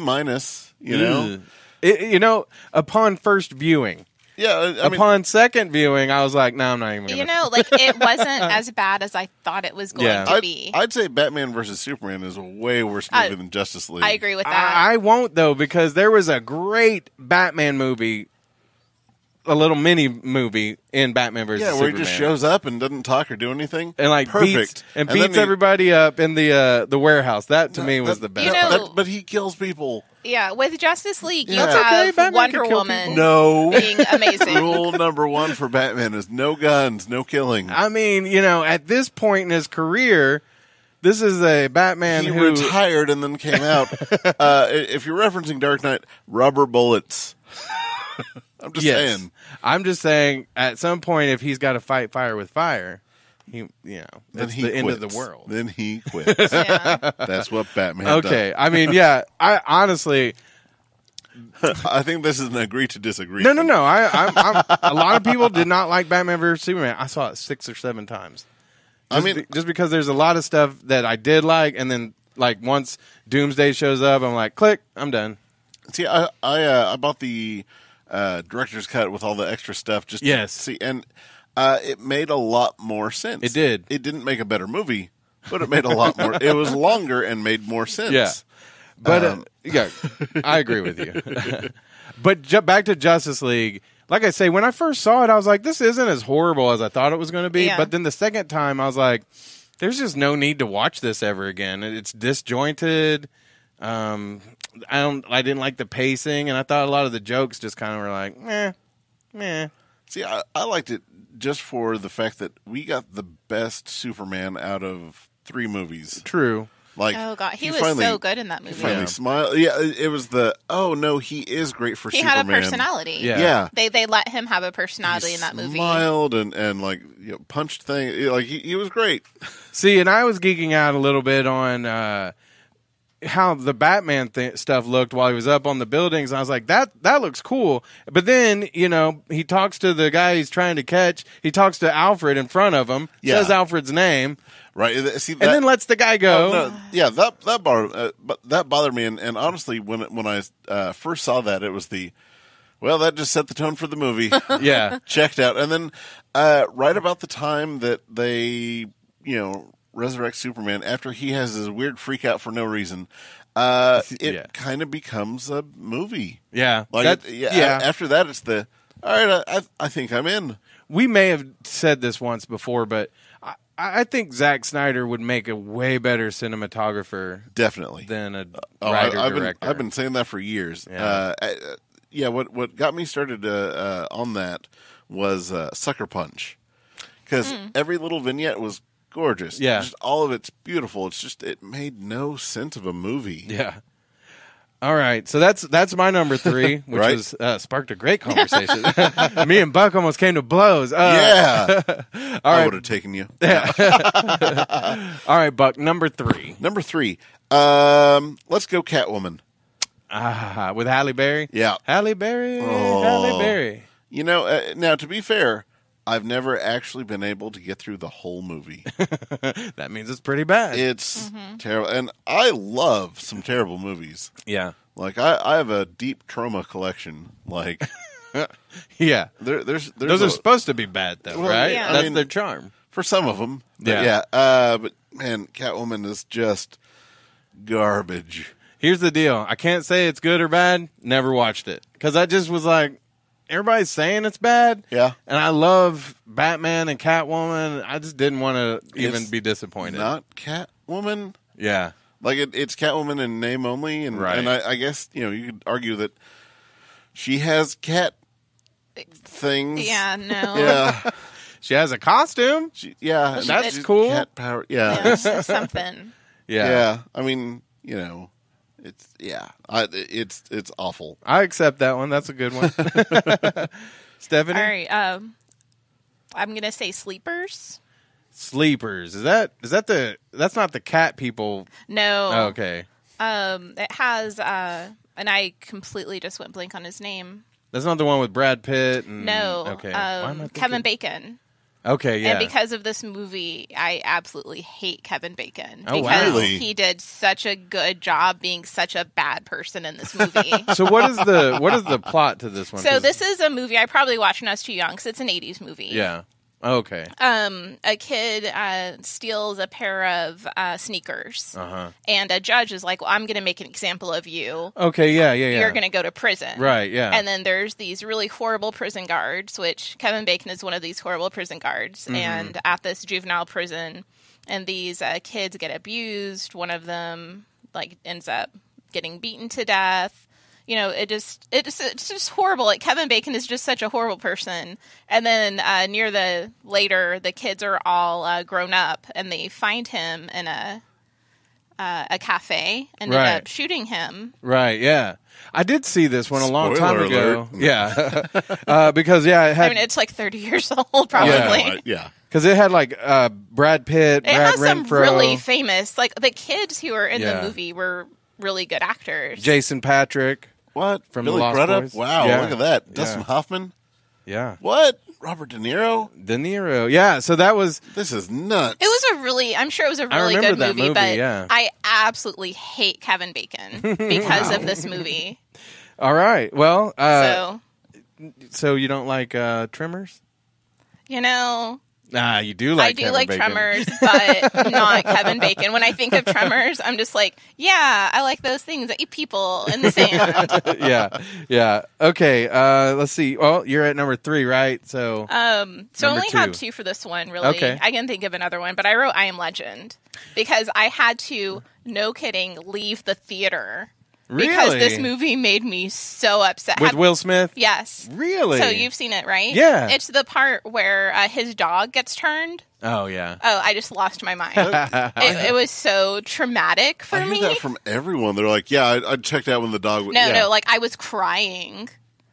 Upon first viewing. Yeah, upon second viewing, I was like, no, I'm not even going to. It wasn't as bad as I thought it was going to be. I'd say Batman versus Superman is a way worse movie than Justice League. I agree with that. I won't, though, because there was a great Batman movie, a little mini movie in Batman versus Superman. Yeah, where he just shows up and doesn't talk or do anything. And perfect. beats everybody up in the warehouse. That, to me, was the best. But he kills people. Yeah, with Justice League, you have Wonder Woman being amazing. Rule number 1 for Batman is no guns, no killing. I mean, at this point in his career, this is a Batman who retired and then came out. If you're referencing Dark Knight, rubber bullets. I'm just saying. I'm just saying, at some point, if he's got to fight fire with fire, it's the end of the world. Then he quits. That's what Batman does. Okay, I mean, I honestly... I think this is an agree to disagree. No. I'm a lot of people did not like Batman vs. Superman. I saw it 6 or 7 times. Just because there's a lot of stuff that I did like, and then once Doomsday shows up, I'm like, click, I'm done. See, I bought the director's cut with all the extra stuff just to see, and it made a lot more sense. It did. It didn't make a better movie, but it made a lot more. It was longer and made more sense. Yeah. But I agree with you. But back to Justice League. Like I say, when I first saw it, I was like, this isn't as horrible as I thought it was going to be. Yeah. But then the second time, I was like, there's just no need to watch this ever again. It's disjointed. I didn't like the pacing, and I thought a lot of the jokes just kind of were like, meh. See, I liked it just for the fact that we got the best Superman out of 3 movies. True. Oh god, he was so good in that movie. He finally smiled. Yeah, it was he is great for Superman. He had a personality. Yeah. They let him have a personality in that movie. Smiled and punched things. He was great. See, and I was geeking out a little bit on how the Batman stuff looked while he was up on the buildings. And I was like, that looks cool. But then, he talks to the guy he's trying to catch. He talks to Alfred in front of him. Says Alfred's name. Right. See, and then lets the guy go. That bothered me. And honestly, when I first saw that, it was that just set the tone for the movie. Yeah. Checked out. And then right about the time that they, resurrect Superman after he has his weird freak out for no reason, it kind of becomes a movie. Yeah. After that, it's all right, I think I'm in. We may have said this once before, but I think Zack Snyder would make a way better cinematographer Definitely. than a writer-director. I've been saying that for years. Yeah. What got me started on that was Sucker Punch. Because every little vignette was gorgeous. Yeah. Just all of it's beautiful. It's just, it made no sense of a movie. Yeah. All right, so that's my number 3, which Right? was sparked a great conversation. Me and Buck almost came to blows. Yeah. All I right. would have taken you. All right, Buck, number 3. Number 3. Let's go Catwoman. With Halle Berry? Yeah. Halle Berry. Oh. Halle Berry. You know, now to be fair, I've never actually been able to get through the whole movie. That means it's pretty bad. It's terrible. And I love some terrible movies. Yeah. Like, I have a deep trauma collection. Like, Yeah. there's Those are supposed to be bad, though, Well, right? yeah. That's I mean, their charm. for some of them. Yeah. But man, Catwoman is just garbage. Here's the deal. I can't say it's good or bad. Never watched it. Because I just was like, everybody's saying it's bad. Yeah. And I love Batman and Catwoman. I just didn't want to even It's be disappointed. Not Catwoman. Yeah. Like, it's Catwoman in name only. And, Right. and I guess, you could argue that she has cat things. Yeah, no. Yeah. She has a costume. Yeah. That's She's cool. Cat power. Yeah. Yeah, something. Yeah. I mean, it's awful. I accept that one. That's a good one. Stephanie? All right. I'm gonna say Sleepers. Sleepers. Is that that's not the cat people. No. Oh, okay. It has and I completely just went blank on his name. That's not the one with Brad Pitt and No. Okay. Why am I thinking- Kevin Bacon. Okay, yeah. And because of this movie, I absolutely hate Kevin Bacon Oh, wow. because Really? he did such a good job being such a bad person in this movie. So what is the plot to this one? So 'Cause- this is a movie I probably watched when I was too young because it's an 80s movie. Yeah. Okay. A kid steals a pair of sneakers, and a judge is like, "Well, I'm going to make an example of you. Okay. Yeah. You're going to go to prison." Right. Yeah. And then there's these really horrible prison guards, which Kevin Bacon is one of these horrible prison guards, and at this juvenile prison, and these kids get abused. One of them ends up getting beaten to death. It's just horrible. Like, Kevin Bacon is just such a horrible person. And then later, the kids are all grown up, and they find him in a cafe and end up shooting him. Right. Yeah. I did see this one a long time Spoiler ago. alert. Yeah. Because it had. I mean, it's like 30 years old, probably. Yeah. Because it had Brad Pitt, It Brad has some Renfro, really famous, the kids who were in Yeah. the movie were really good actors. Jason Patrick. What? From Billy the Lost Crudup? Boys? Wow, Yeah. look at that. Yeah. Dustin Hoffman? Yeah. What? Robert De Niro? De Niro. Yeah. So that was. This is nuts. It was I'm sure it was a I really remember good that movie, but yeah. I absolutely hate Kevin Bacon because of this movie. All right. Well. So, So you don't like Tremors? Nah, you do like. I do Kevin like Bacon. Tremors, but not Kevin Bacon. When I think of Tremors, I'm just like, yeah, I like those things that eat people in the sand. Yeah. Okay. Let's see. Well, you're at number 3, right? So. So I Number only 2. have 2 for this one, really. Okay. I can think of another one, but I wrote I Am Legend because I had to, no kidding, leave the theater. Because Really? this movie made me so upset. With Will Smith? Yes. Really? So you've seen it, right? Yeah. It's the part where his dog gets turned. Oh yeah. Oh, I just lost my mind. it was so traumatic for I me. hear that from everyone. They're like, yeah, I checked out when the dog... No, yeah. I was crying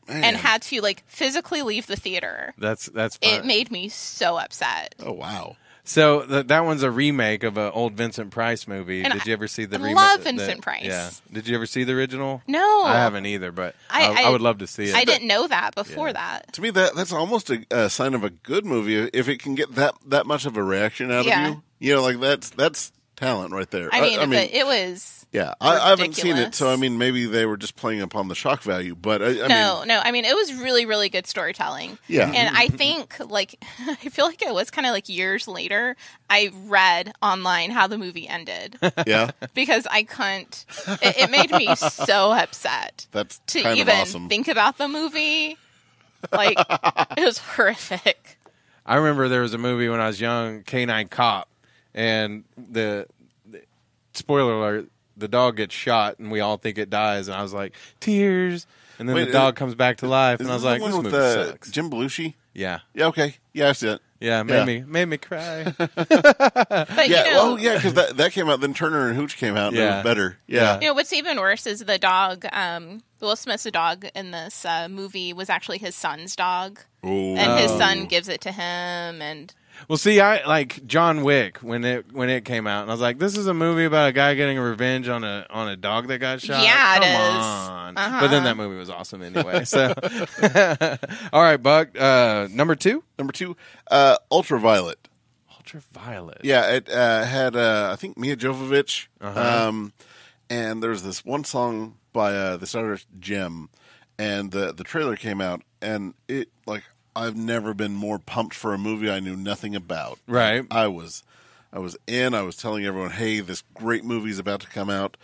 Man. and had to physically leave the theater. That's fun. It made me so upset. Oh, wow. So that one's a remake of an old Vincent Price movie. And Did you ever see the I remake? love Vincent Price. Yeah. Did you ever see the original? No. I haven't either, but I I would love to see it. I didn't know that before that. To me, that's almost a sign of a good movie if it can get that much of a reaction out Yeah. of you. That's talent right there. I mean, but it was... Yeah, I haven't seen it, ridiculous. so I mean, maybe they were just playing upon the shock value. But I mean, No. I mean, it was really, really good storytelling. Yeah. And I think, I feel like it was kind of years later, I read online how the movie ended. yeah, Because I couldn't. It made me so upset that's to kind even of awesome. think about the movie. It was horrific. I remember there was a movie when I was young, Canine Cop, and the spoiler alert, the dog gets shot, and we all think it dies, and I was like, tears, and then the dog comes back to life, and I was like, this movie sucks. Jim Belushi? Yeah. Yeah, okay. Yeah, I see it. Yeah, made me cry. But, because that came out, then Turner and Hooch came out, and it was better. Yeah. You know, what's even worse is the dog, Will Smith's dog in this movie was actually his son's dog. Ooh. And his son gives it to him, and... Well, see, I like John Wick when it came out, and I was like, "This is a movie about a guy getting revenge on a dog that got shot." Yeah, Come it is. on. But then that movie was awesome anyway. So, all right, Buck. Number two, Ultraviolet. Ultraviolet. Yeah, it had I think Mia Jovovich, and there's this one song by this artist Jem, and the trailer came out, and it like. I've never been more pumped for a movie I knew nothing about. Right. I was in. I was telling everyone, "Hey, this great movie is about to come out.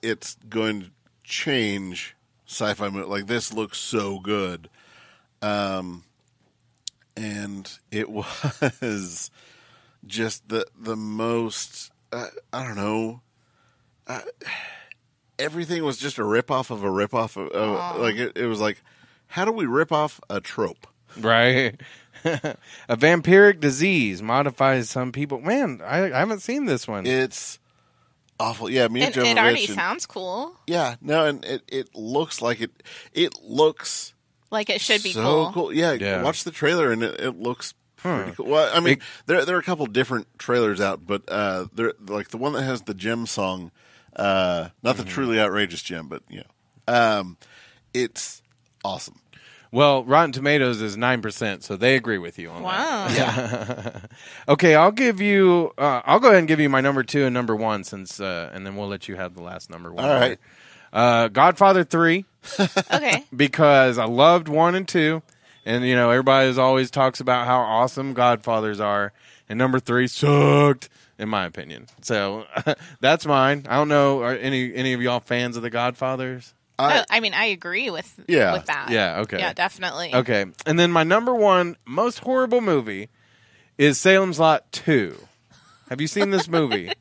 It's going to change sci-fi movie. Like this looks so good." And it was just the most. I don't know. Everything was just a ripoff of a ripoff of like it was like, how do we rip off a trope? Right. A vampiric disease modifies some people. Man, I haven't seen this one. It's awful. Yeah, Mia Jovovich. It already sounds cool. Yeah, no, and it looks like it. It looks like it should be so cool. Yeah, watch the trailer and it looks pretty cool. Well, I mean, there are a couple different trailers out, but they're like the one that has the Gem song, not the truly outrageous Gem, but it's awesome. Well, Rotten Tomatoes is 9%, so they agree with you on that. Wow. Yeah. Okay, I'll give you. I'll go ahead and give you my number 2 and number 1, since, and then we'll let you have the last number 1. All right. Godfather 3. Okay. Because I loved 1 and 2, and everybody always talks about how awesome Godfathers are, and number 3 sucked, in my opinion. So that's mine. I don't know. Are any of y'all fans of the Godfathers? I mean, I agree with that. Yeah, okay. Yeah, definitely. Okay. And then my number 1 most horrible movie is Salem's Lot 2. Have you seen this movie?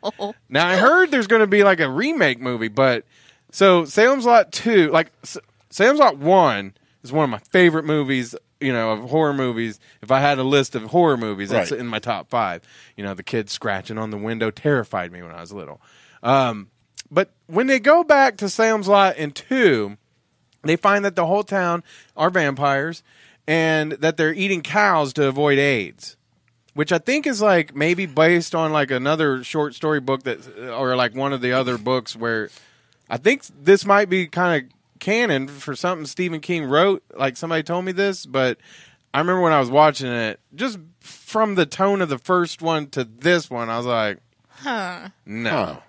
No. Now, I heard there's going to be like a remake movie, but so Salem's Lot 2, like Salem's Lot 1 is one of my favorite movies, of horror movies. If I had a list of horror movies, that's in my top 5. The kid scratching on the window terrified me when I was little. But when they go back to Salem's Lot in 2, they find that the whole town are vampires and that they're eating cows to avoid AIDS, which I think is like maybe based on like another short story book or like one of the other books where I think this might be kind of canon for something Stephen King wrote. Like somebody told me this, but I remember when I was watching it, just from the tone of the first one to this one, I was like, no.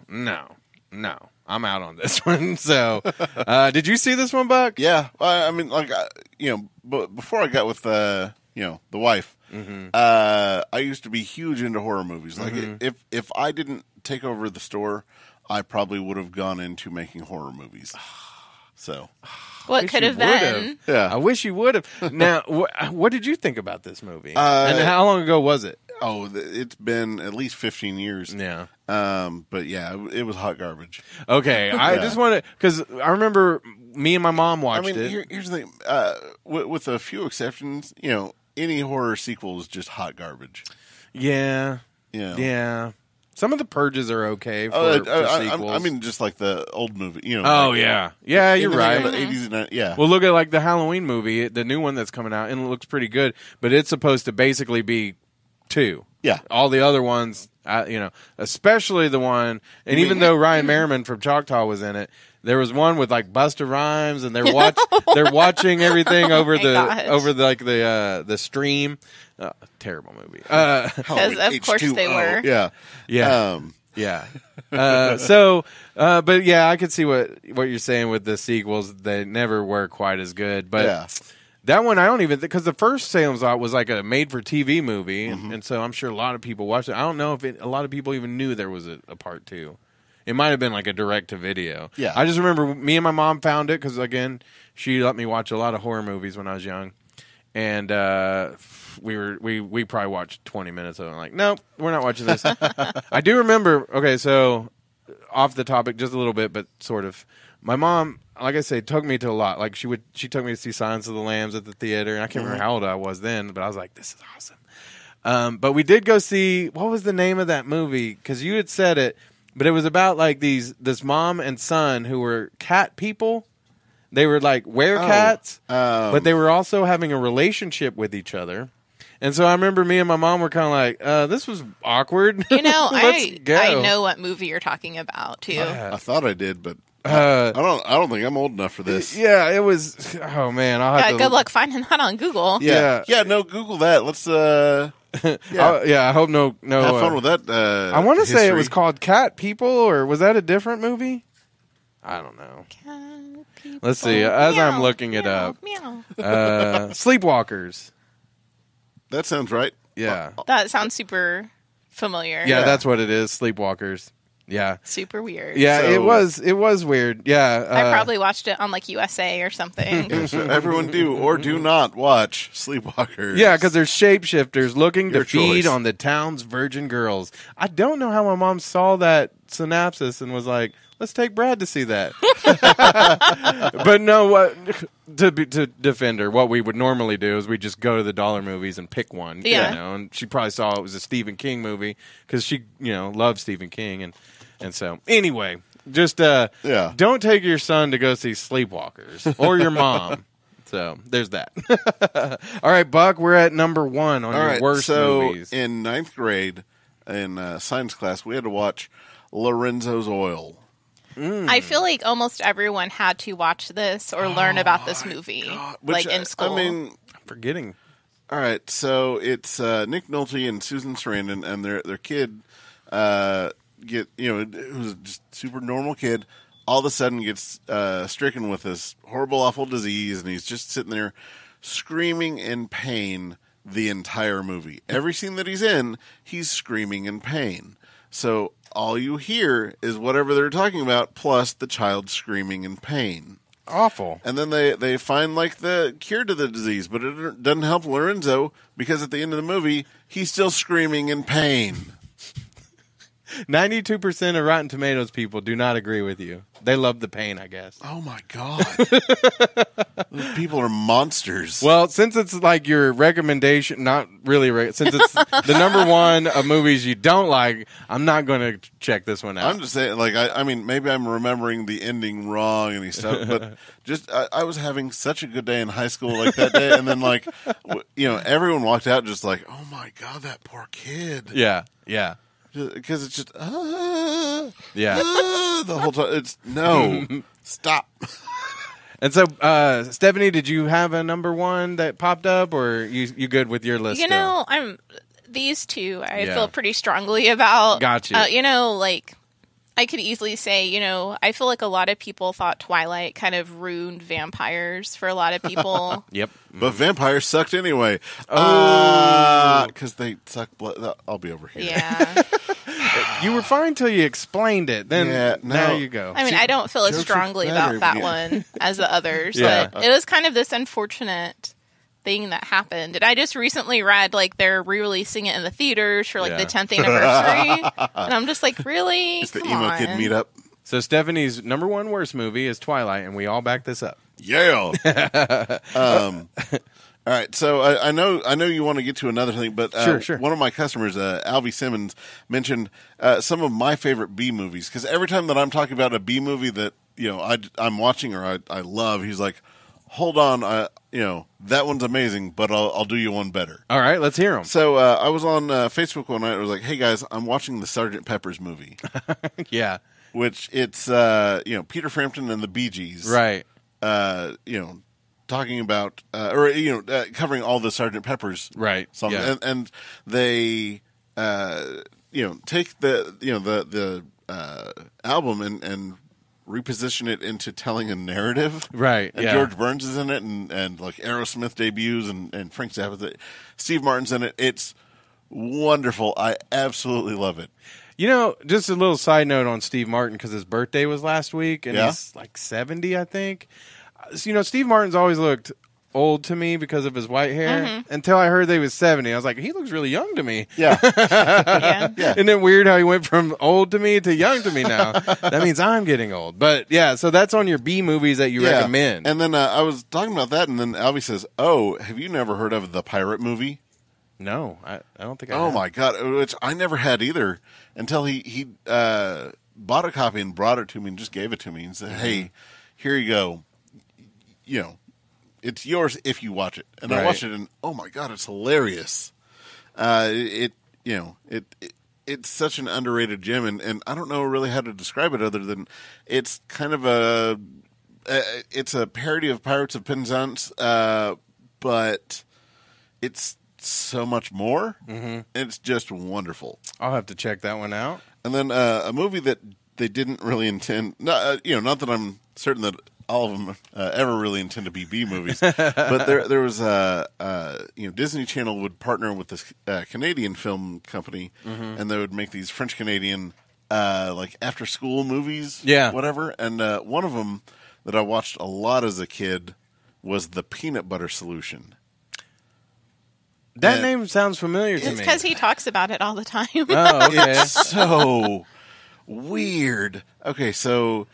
I'm out on this one. So, did you see this one, Buck? Yeah, I mean, like but before I got with the wife, I used to be huge into horror movies. Like if I didn't take over the store, I probably would have gone into making horror movies. So, what could have been? Yeah, I wish you would have. Now, what did you think about this movie? And how long ago was it? Oh, it's been at least 15 years. Yeah. But yeah, it was hot garbage. Okay, I just want to, because I remember me and my mom watched it. Here's the thing. With a few exceptions, any horror sequel is just hot garbage. Yeah. Yeah. Some of the purges are okay for sequels. I mean, just like the old movie, Oh, yeah. Yeah, you're right. The 80s and 90s, yeah. Well, look at like the Halloween movie, the new one that's coming out, and it looks pretty good, but it's supposed to basically be 2. Yeah. All the other ones, especially the one, and even though Ryan Merriman from Choctaw was in it, there was one with like Busta Rhymes, and they're watching everything over the stream. Terrible movie. Because of course they were. Yeah. Yeah. But yeah, I could see what you're saying with the sequels. They never were quite as good, but that one I don't even, because the first Salem's Lot was like a made-for-TV movie, and so I'm sure a lot of people watched it. I don't know if a lot of people even knew there was a part 2. It might have been like a direct-to-video. Yeah. I just remember me and my mom found it because, again, she let me watch a lot of horror movies when I was young. and we probably watched 20 minutes of it. I'm like, nope, we're not watching this. I do remember. Okay, so off the topic just a little bit, but sort of. My mom, like I say, took me to a lot. Like she took me to see Silence of the Lambs at the theater, and I can't remember how old I was then, but I was like, this is awesome. But we did go see, what was the name of that movie? Because you had said it, but it was about like this mom and son who were cat people. They were like werecats, but they were also having a relationship with each other. And so I remember me and my mom were kind of like, this was awkward. You know, I know what movie you're talking about, too. I thought I did, but I don't think I'm old enough for this. Yeah, it was. Oh man, I'll have to. Good luck finding that on Google. Yeah. No, Google that. Let's. I hope no. Have fun with that. I want to say it was called Cat People, or was that a different movie? I don't know. Cat People. Let's see. As I'm looking it up, Sleepwalkers. That sounds right. Yeah, that sounds super familiar. Yeah, that's what it is. Sleepwalkers. Yeah, super weird. Yeah, so, it was weird. Yeah, I probably watched it on like USA or something. So everyone do or do not watch Sleepwalkers. Yeah, because they're shapeshifters looking to feed on the town's virgin girls. I don't know how my mom saw that synopsis and was like, let's take Brad to see that. But no, to defend her, what we would normally do is we just go to the dollar movies and pick one. Yeah. You know, and she probably saw it was a Stephen King movie because she, loves Stephen King. And so, anyway, just don't take your son to go see Sleepwalkers or your mom. So, there's that. All right, Buck, we're at number 1 on your worst movies. So, in 9th grade, in science class, we had to watch Lorenzo's Oil. I feel like almost everyone had to watch this or learn about this movie, in school. I mean, I'm forgetting. All right, so it's Nick Nolte and Susan Sarandon, and their kid who's just a super normal kid, all of a sudden gets stricken with this horrible, awful disease, and he's just sitting there screaming in pain the entire movie. Every scene that he's in, he's screaming in pain. So all you hear is whatever they're talking about, plus the child screaming in pain. Awful. And then they find like the cure to the disease, but it doesn't help Lorenzo because at the end of the movie, he's still screaming in pain. 92% of Rotten Tomatoes people do not agree with you. They love the pain, I guess. Oh my God. Those people are monsters. Well, since it's like your recommendation, not really, since it's the number 1 of movies you don't like, I'm not going to check this one out. I'm just saying, like, I mean, maybe I'm remembering the ending wrong and stuff, but just, I was having such a good day in high school, like that day, and then, like, everyone walked out just like, oh my God, that poor kid. Yeah. Because it's just, the whole time. It's, no, stop. And so, Stephanie, did you have a number 1 that popped up, or you good with your list? These two I feel pretty strongly about. Gotcha. I could easily say, I feel like a lot of people thought Twilight kind of ruined vampires for a lot of people. Yep. But vampires sucked anyway. Because they suck blood. I'll be over here. Yeah. You were fine till you explained it. Then now you go. I mean, I don't feel as strongly about that one as the others. Yeah. But it was kind of this unfortunate thing that happened. And I just recently read, they're re-releasing it in the theaters for, the 10th anniversary. And I'm just like, really? It's the emo kid meetup. So Stephanie's number 1 worst movie is Twilight, and we all back this up. Yeah. All right, so I know you want to get to another thing, but sure. One of my customers, Alvy Simmons, mentioned some of my favorite B movies, because every time that I'm talking about a B movie that I'm watching or I love, he's like, hold on, that one's amazing, but I'll do you one better. All right, let's hear them. So I was on Facebook one night. I was like, hey guys, I'm watching the Sgt. Pepper's movie. Yeah, which it's Peter Frampton and the Bee Gees, right? Talking about covering all the Sgt. Pepper's songs, and they take the album and reposition it into telling a narrative, right? And George Burns is in it, and like Aerosmith debuts, and Frank Zappa, Steve Martin's in it. It's wonderful. I absolutely love it. Just a little side note on Steve Martin, because his birthday was last week, and he's like 70, I think. Steve Martin's always looked old to me because of his white hair until I heard that he was 70. I was like, he looks really young to me. Yeah. Yeah. Isn't it weird how he went from old to me to young to me now? That means I'm getting old. But yeah, so that's on your B movies that you recommend. And then I was talking about that, and then Albie says, "Oh, have you never heard of the pirate movie?" No, I don't think I Oh have. my god, which I never had either until he bought a copy and brought it to me and just gave it to me and said, "Hey, here you go. You know, it's yours if you watch it." And I watched it, and oh my god, it's hilarious. It's such an underrated gem, and I don't know really how to describe it other than it's kind of it's a parody of Pirates of Penzance, but it's so much more. It's just wonderful. I'll have to check that one out. And then a movie that they didn't really intend, not that I'm certain that all of them ever really intend to be B movies, but there was Disney Channel would partner with this Canadian film company, and they would make these French Canadian like after school movies, whatever. And one of them that I watched a lot as a kid was The Peanut Butter Solution. That name sounds familiar to me. It's because he talks about it all the time. Oh, okay. It's so weird. Okay, so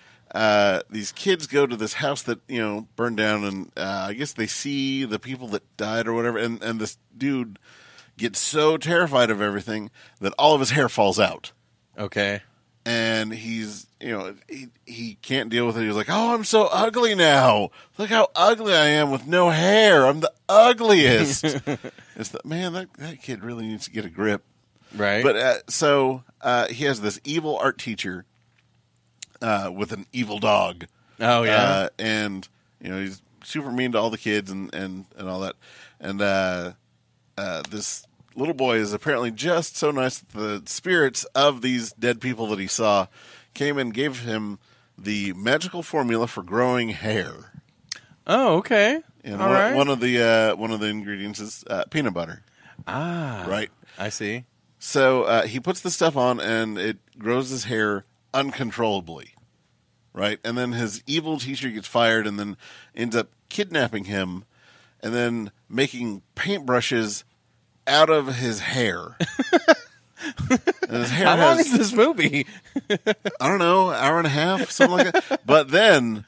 these kids go to this house that burned down, and I guess they see the people that died or whatever, and this dude gets so terrified of everything that all of his hair falls out. Okay. And he's he can't deal with it. He's like, "Oh, I'm so ugly now. Look how ugly I am with no hair. I'm the ugliest." That kid really needs to get a grip. Right. But so he has this evil art teacher with an evil dog. Oh yeah. And he's super mean to all the kids and all that. And this little boy is apparently just so nice that the spirits of these dead people that he saw came and gave him the magical formula for growing hair. Oh, okay. And all right. one of the ingredients is peanut butter. Ah, right. I see. So he puts the stuff on, and it grows his hair uncontrollably. Right, and then his evil teacher gets fired, and then ends up kidnapping him, and then making paintbrushes out of his hair. And his hair How long is this movie? I don't know, hour and a half, something like that. But then,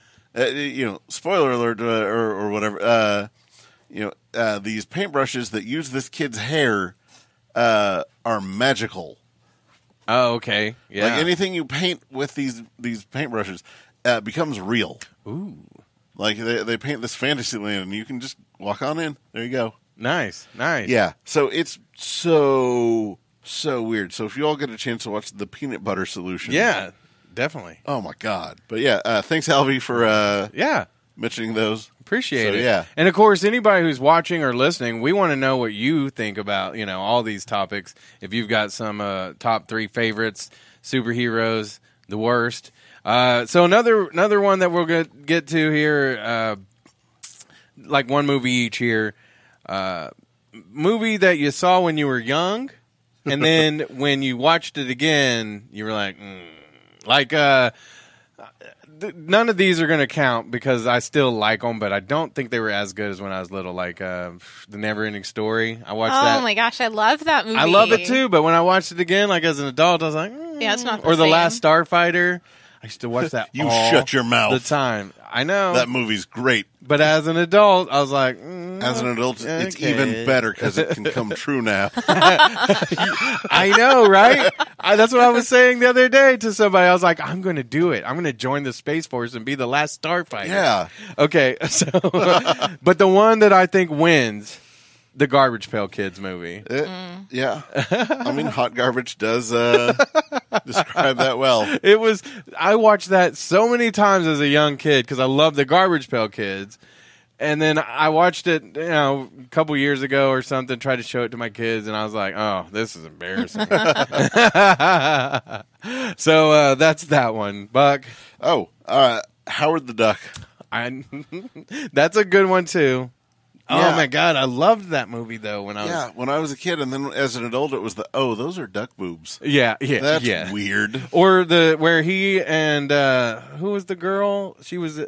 spoiler alert or whatever. These paintbrushes that use this kid's hair are magical. Oh, okay. Yeah. Like anything you paint with these paintbrushes becomes real. Ooh. Like they paint this fantasy land, and you can just walk on in. There you go. Nice. Yeah. So it's so weird. So if you all get a chance to watch The Peanut Butter Solution. Yeah, definitely. Oh, my God. But yeah, thanks, Albie, for mentioning those. Appreciate it. Yeah. And of course, anybody who's watching or listening, we want to know what you think about, all these topics. If you've got some top 3 favorites, superheroes, the worst. So another one that we'll get to here, like one movie each here. Movie that you saw when you were young, and then when you watched it again, you were like, none of these are going to count because I still like them, but I don't think they were as good as when I was little. Like The Never-Ending Story. I watched that. Oh my gosh, I love that movie. I love it too, but when I watched it again, like as an adult, I was like, yeah, it's not the Or The same. Last Starfighter. I used to watch that You all shut your mouth. the time. I know. That movie's great. But as an adult, I was like, As an adult, it's okay. even better because it can come true now. I know, right? That's what I was saying the other day to somebody. I was like, I'm going to do it. I'm going to join the Space Force and be the last starfighter. Yeah. Okay, so, but the one that I think wins, the Garbage Pail Kids movie. Yeah. I mean, Hot Garbage does describe that well. I watched that so many times as a young kid because I love the Garbage Pail Kids. And then I watched it, a couple years ago or something, tried to show it to my kids, and I was like, oh, this is embarrassing. So that's that one. Buck. Oh, Howard the Duck. That's a good one, too. Yeah. Oh, my God. I loved that movie, though, when I was... a kid, and then as an adult, it was those are duck boobs. Yeah. That's weird. Or where he and, who was the girl?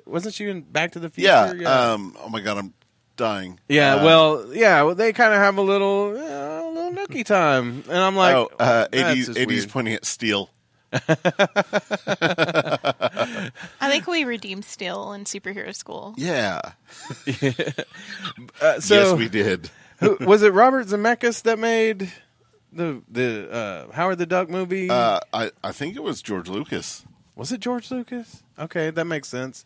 Wasn't she in Back to the Future? Yeah. Oh, my God, dying. Well, they kind of have a little nookie time, and I'm like, 80s pointing at Steel. I think we redeemed Steel in Superhero School. Yeah. So, yes, we did. Was it Robert Zemeckis that made the Howard the Duck movie? I think it was George Lucas. Was it George Lucas? Okay, that makes sense.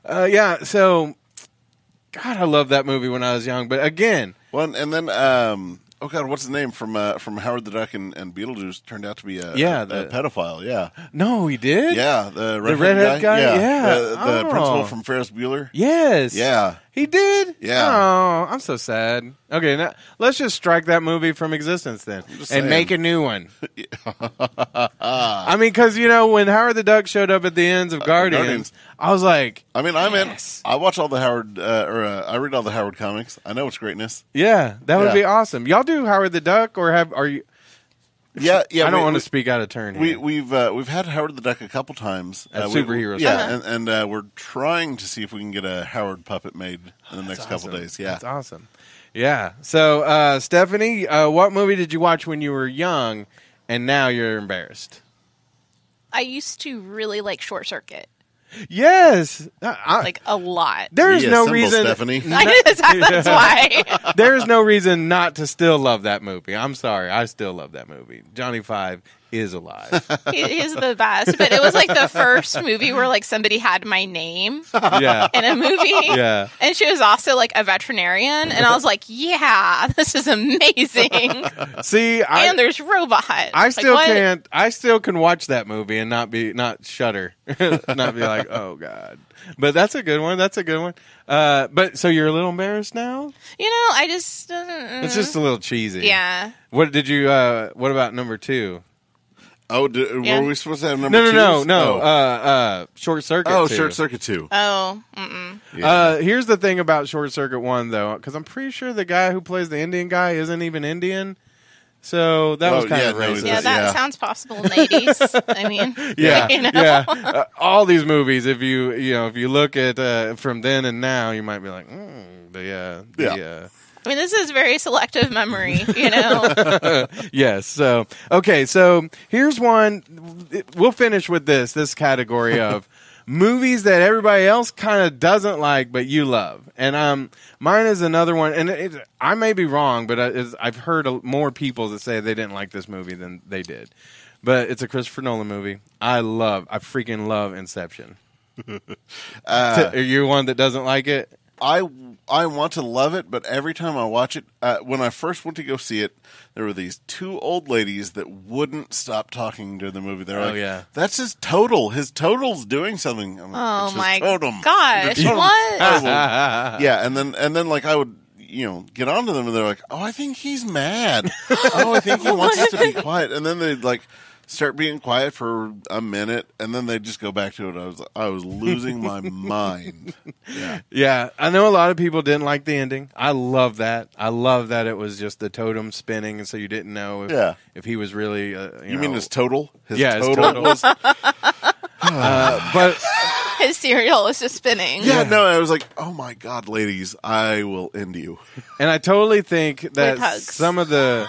Yeah, so, God, I loved that movie when I was young. But again... Well, and then, oh God, what's his name from Howard the Duck and Beetlejuice turned out to be a pedophile, yeah. No, he did? Yeah, the redhead guy? Yeah. The principal from Ferris Bueller? Yes. Yeah. He did? Yeah. Oh, I'm so sad. Okay, now let's just strike that movie from existence then and make a new one. I mean, because, when Howard the Duck showed up at the ends of Guardians, I was like, I mean, I watch all the Howard, I read all the Howard comics. I know it's greatness. Yeah, that would be awesome. Y'all do Howard the Duck, or are you? Yeah. I don't want to speak out of turn here. We've had Howard the Duck a couple times at superheroes. Yeah, and we're trying to see if we can get a Howard puppet made in the next couple days. Yeah, that's awesome. Yeah. So, Stephanie, what movie did you watch when you were young, and now you're embarrassed? I used to really like Short Circuit. Yes, like a lot. There is no reason, Stephanie. That's why. There is no reason not to still love that movie. I'm sorry, I still love that movie. Johnny Five is alive. He's the best. But it was like the first movie where like somebody had my name in a movie. Yeah. And she was also like a veterinarian. And I was like, yeah, this is amazing. See, and there's robots. I still can watch that movie and not shudder. Not be like, oh God. But that's a good one. But so you're a little embarrassed now? I just it's just a little cheesy. Yeah. What about number 2? Oh, were we supposed to have number 2? No. Short Circuit 2. Oh, Short Circuit 2. Oh, Yeah. Here's the thing about Short Circuit 1, though, because I'm pretty sure the guy who plays the Indian guy isn't even Indian. So that was kind of racist. Yeah, that sounds possible in the 80s. I mean, yeah. All these movies, if you look at from then and now, you might be like, I mean, this is very selective memory, Yes. So, okay. So here's one. We'll finish with this category of movies that everybody else kind of doesn't like, but you love. And mine is another one. And I may be wrong, but I've heard more people that say they didn't like this movie than they did. But it's a Christopher Nolan movie. I freaking love Inception. Are you one that doesn't like it? I want to love it, but every time I watch it, when I first went to go see it, there were these 2 old ladies that wouldn't stop talking during the movie. They're like, that's his total. His total's doing something. I'm like, oh my totem. gosh, what? Yeah, and then like I would get onto them, and they're like, oh, I think he's mad. Oh, I think he wants us to be quiet. And then they'd like start being quiet for a minute, and then they just go back to it. I was losing my mind. Yeah. I know a lot of people didn't like the ending. I love that. I love that it was just the totem spinning, and so you didn't know if he was really. You mean his total? His total was. But his cereal is just spinning. Yeah, no, I was like, oh my God, ladies, I will end you. And I totally think that some of the.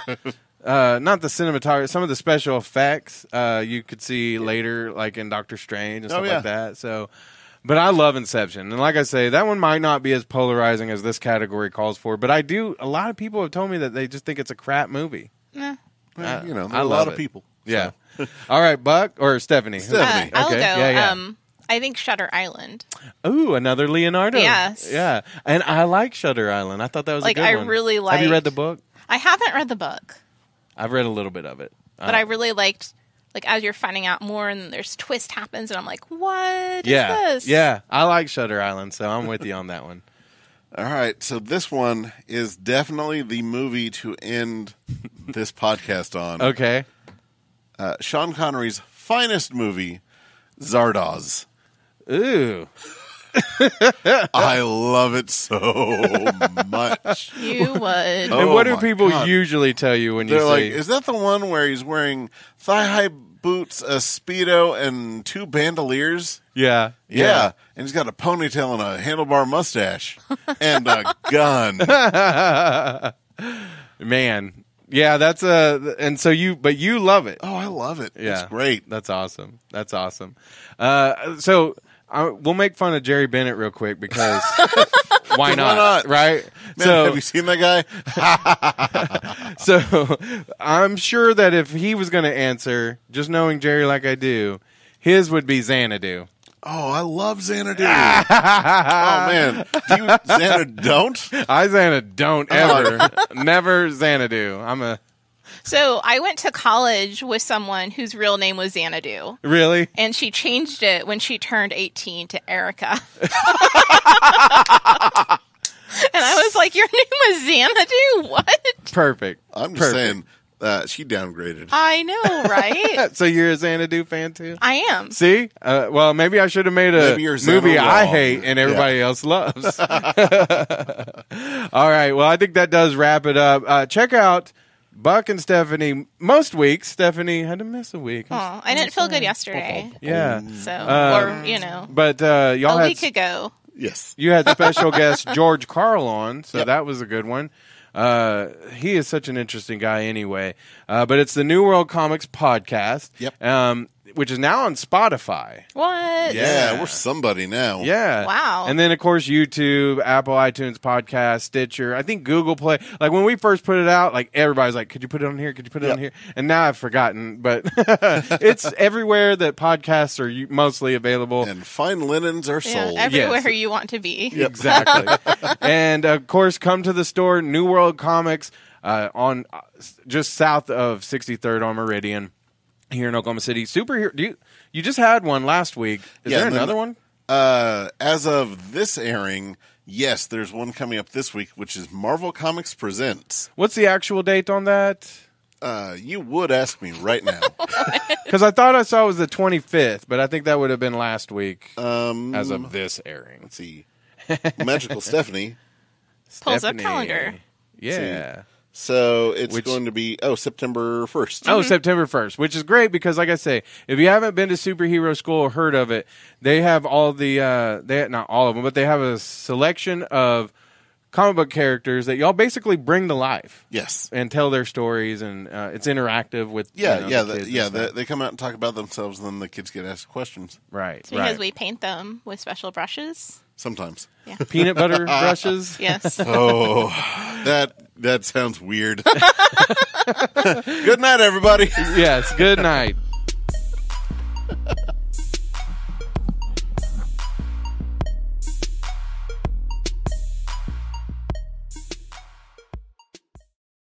Not the cinematography, some of the special effects you could see later, like in Doctor Strange and stuff like that. So, but I love Inception, and like I say, that one might not be as polarizing as this category calls for. But I do. A lot of people have told me that they just think it's a crap movie. Nah. Well, a lot of people. So. Yeah. All right, Buck or Stephanie. Stephanie. I'll go. Yeah. I think Shutter Island. Ooh, another Leonardo. Yes. Yeah, and I like Shutter Island. I thought that was a good one. I really like. Have you read the book? I haven't read the book. I've read a little bit of it. But I really liked, as you're finding out more and there's twist happens, and I'm like, what is this? Yeah, I like Shutter Island, so I'm with you on that one. All right, so this one is definitely the movie to end this podcast on. Okay. Sean Connery's finest movie, Zardoz. Ooh. I love it so much. You would. And what do people usually tell you when you They're say... like, is that the one where he's wearing thigh-high boots, a Speedo, and 2 bandoliers? Yeah. Yeah. And he's got a ponytail and a handlebar mustache and a gun. Man. Yeah, that's but you love it. Oh, I love it. Yeah. It's great. That's awesome. We'll make fun of Jerry Bennett real quick because why not? Right? Man, have you seen that guy? So I'm sure that if he was going to answer, just knowing Jerry like I do, his would be Xanadu. Oh, I love Xanadu. Oh, man. Do you Xanadu don't? I Xanadu don't ever. Never Xanadu. So I went to college with someone whose real name was Xanadu. Really? And she changed it when she turned 18 to Erica. And I was like, your name was Xanadu? What? Perfect. I'm just saying, she downgraded. I know, right? So you're a Xanadu fan too? I am. See? Well, maybe I should have made a movie I hate and everybody else loves. All right. Well, I think that does wrap it up. Check out Buck and Stephanie. Most weeks, Stephanie had to miss a week. Oh, I didn't feel good yesterday. Yeah. So, But y'all a week ago. Yes. You had special guest George Carl on, so that was a good one. He is such an interesting guy anyway. But it's the New World Comics podcast. Yep. Which is now on Spotify. What? Yeah, we're somebody now. Yeah. Wow. And then, of course, YouTube, Apple iTunes Podcast, Stitcher, I think Google Play. Like, when we first put it out, like, everybody's like, could you put it on here? Could you put it on here? And now I've forgotten. But it's everywhere that podcasts are mostly available. And fine linens are sold. Everywhere you want to be. Yep. Exactly. And, of course, come to the store, New World Comics, on just south of 63rd on Meridian. Here in Oklahoma City. Superhero. You just had one last week. Is there another one? As of this airing, yes, there's one coming up this week, which is Marvel Comics Presents. What's the actual date on that? You would ask me right now. Because I thought I saw it was the 25th, but I think that would have been last week as of this airing. Let's see. Magical Stephanie pulls up calendar. Yeah. So it's going to be, September 1st. Oh, September 1st, which is great because, like I say, if you haven't been to Superhero School or heard of it, they have all the, not all of them, but they have a selection of comic book characters that y'all basically bring to life. Yes. And tell their stories, and it's interactive with the kids. They come out and talk about themselves, and then the kids get asked questions. Right. Because we paint them with special brushes. Sometimes. Yeah. Peanut butter brushes? Yes. Oh, that sounds weird. Good night, everybody. Yes, good night.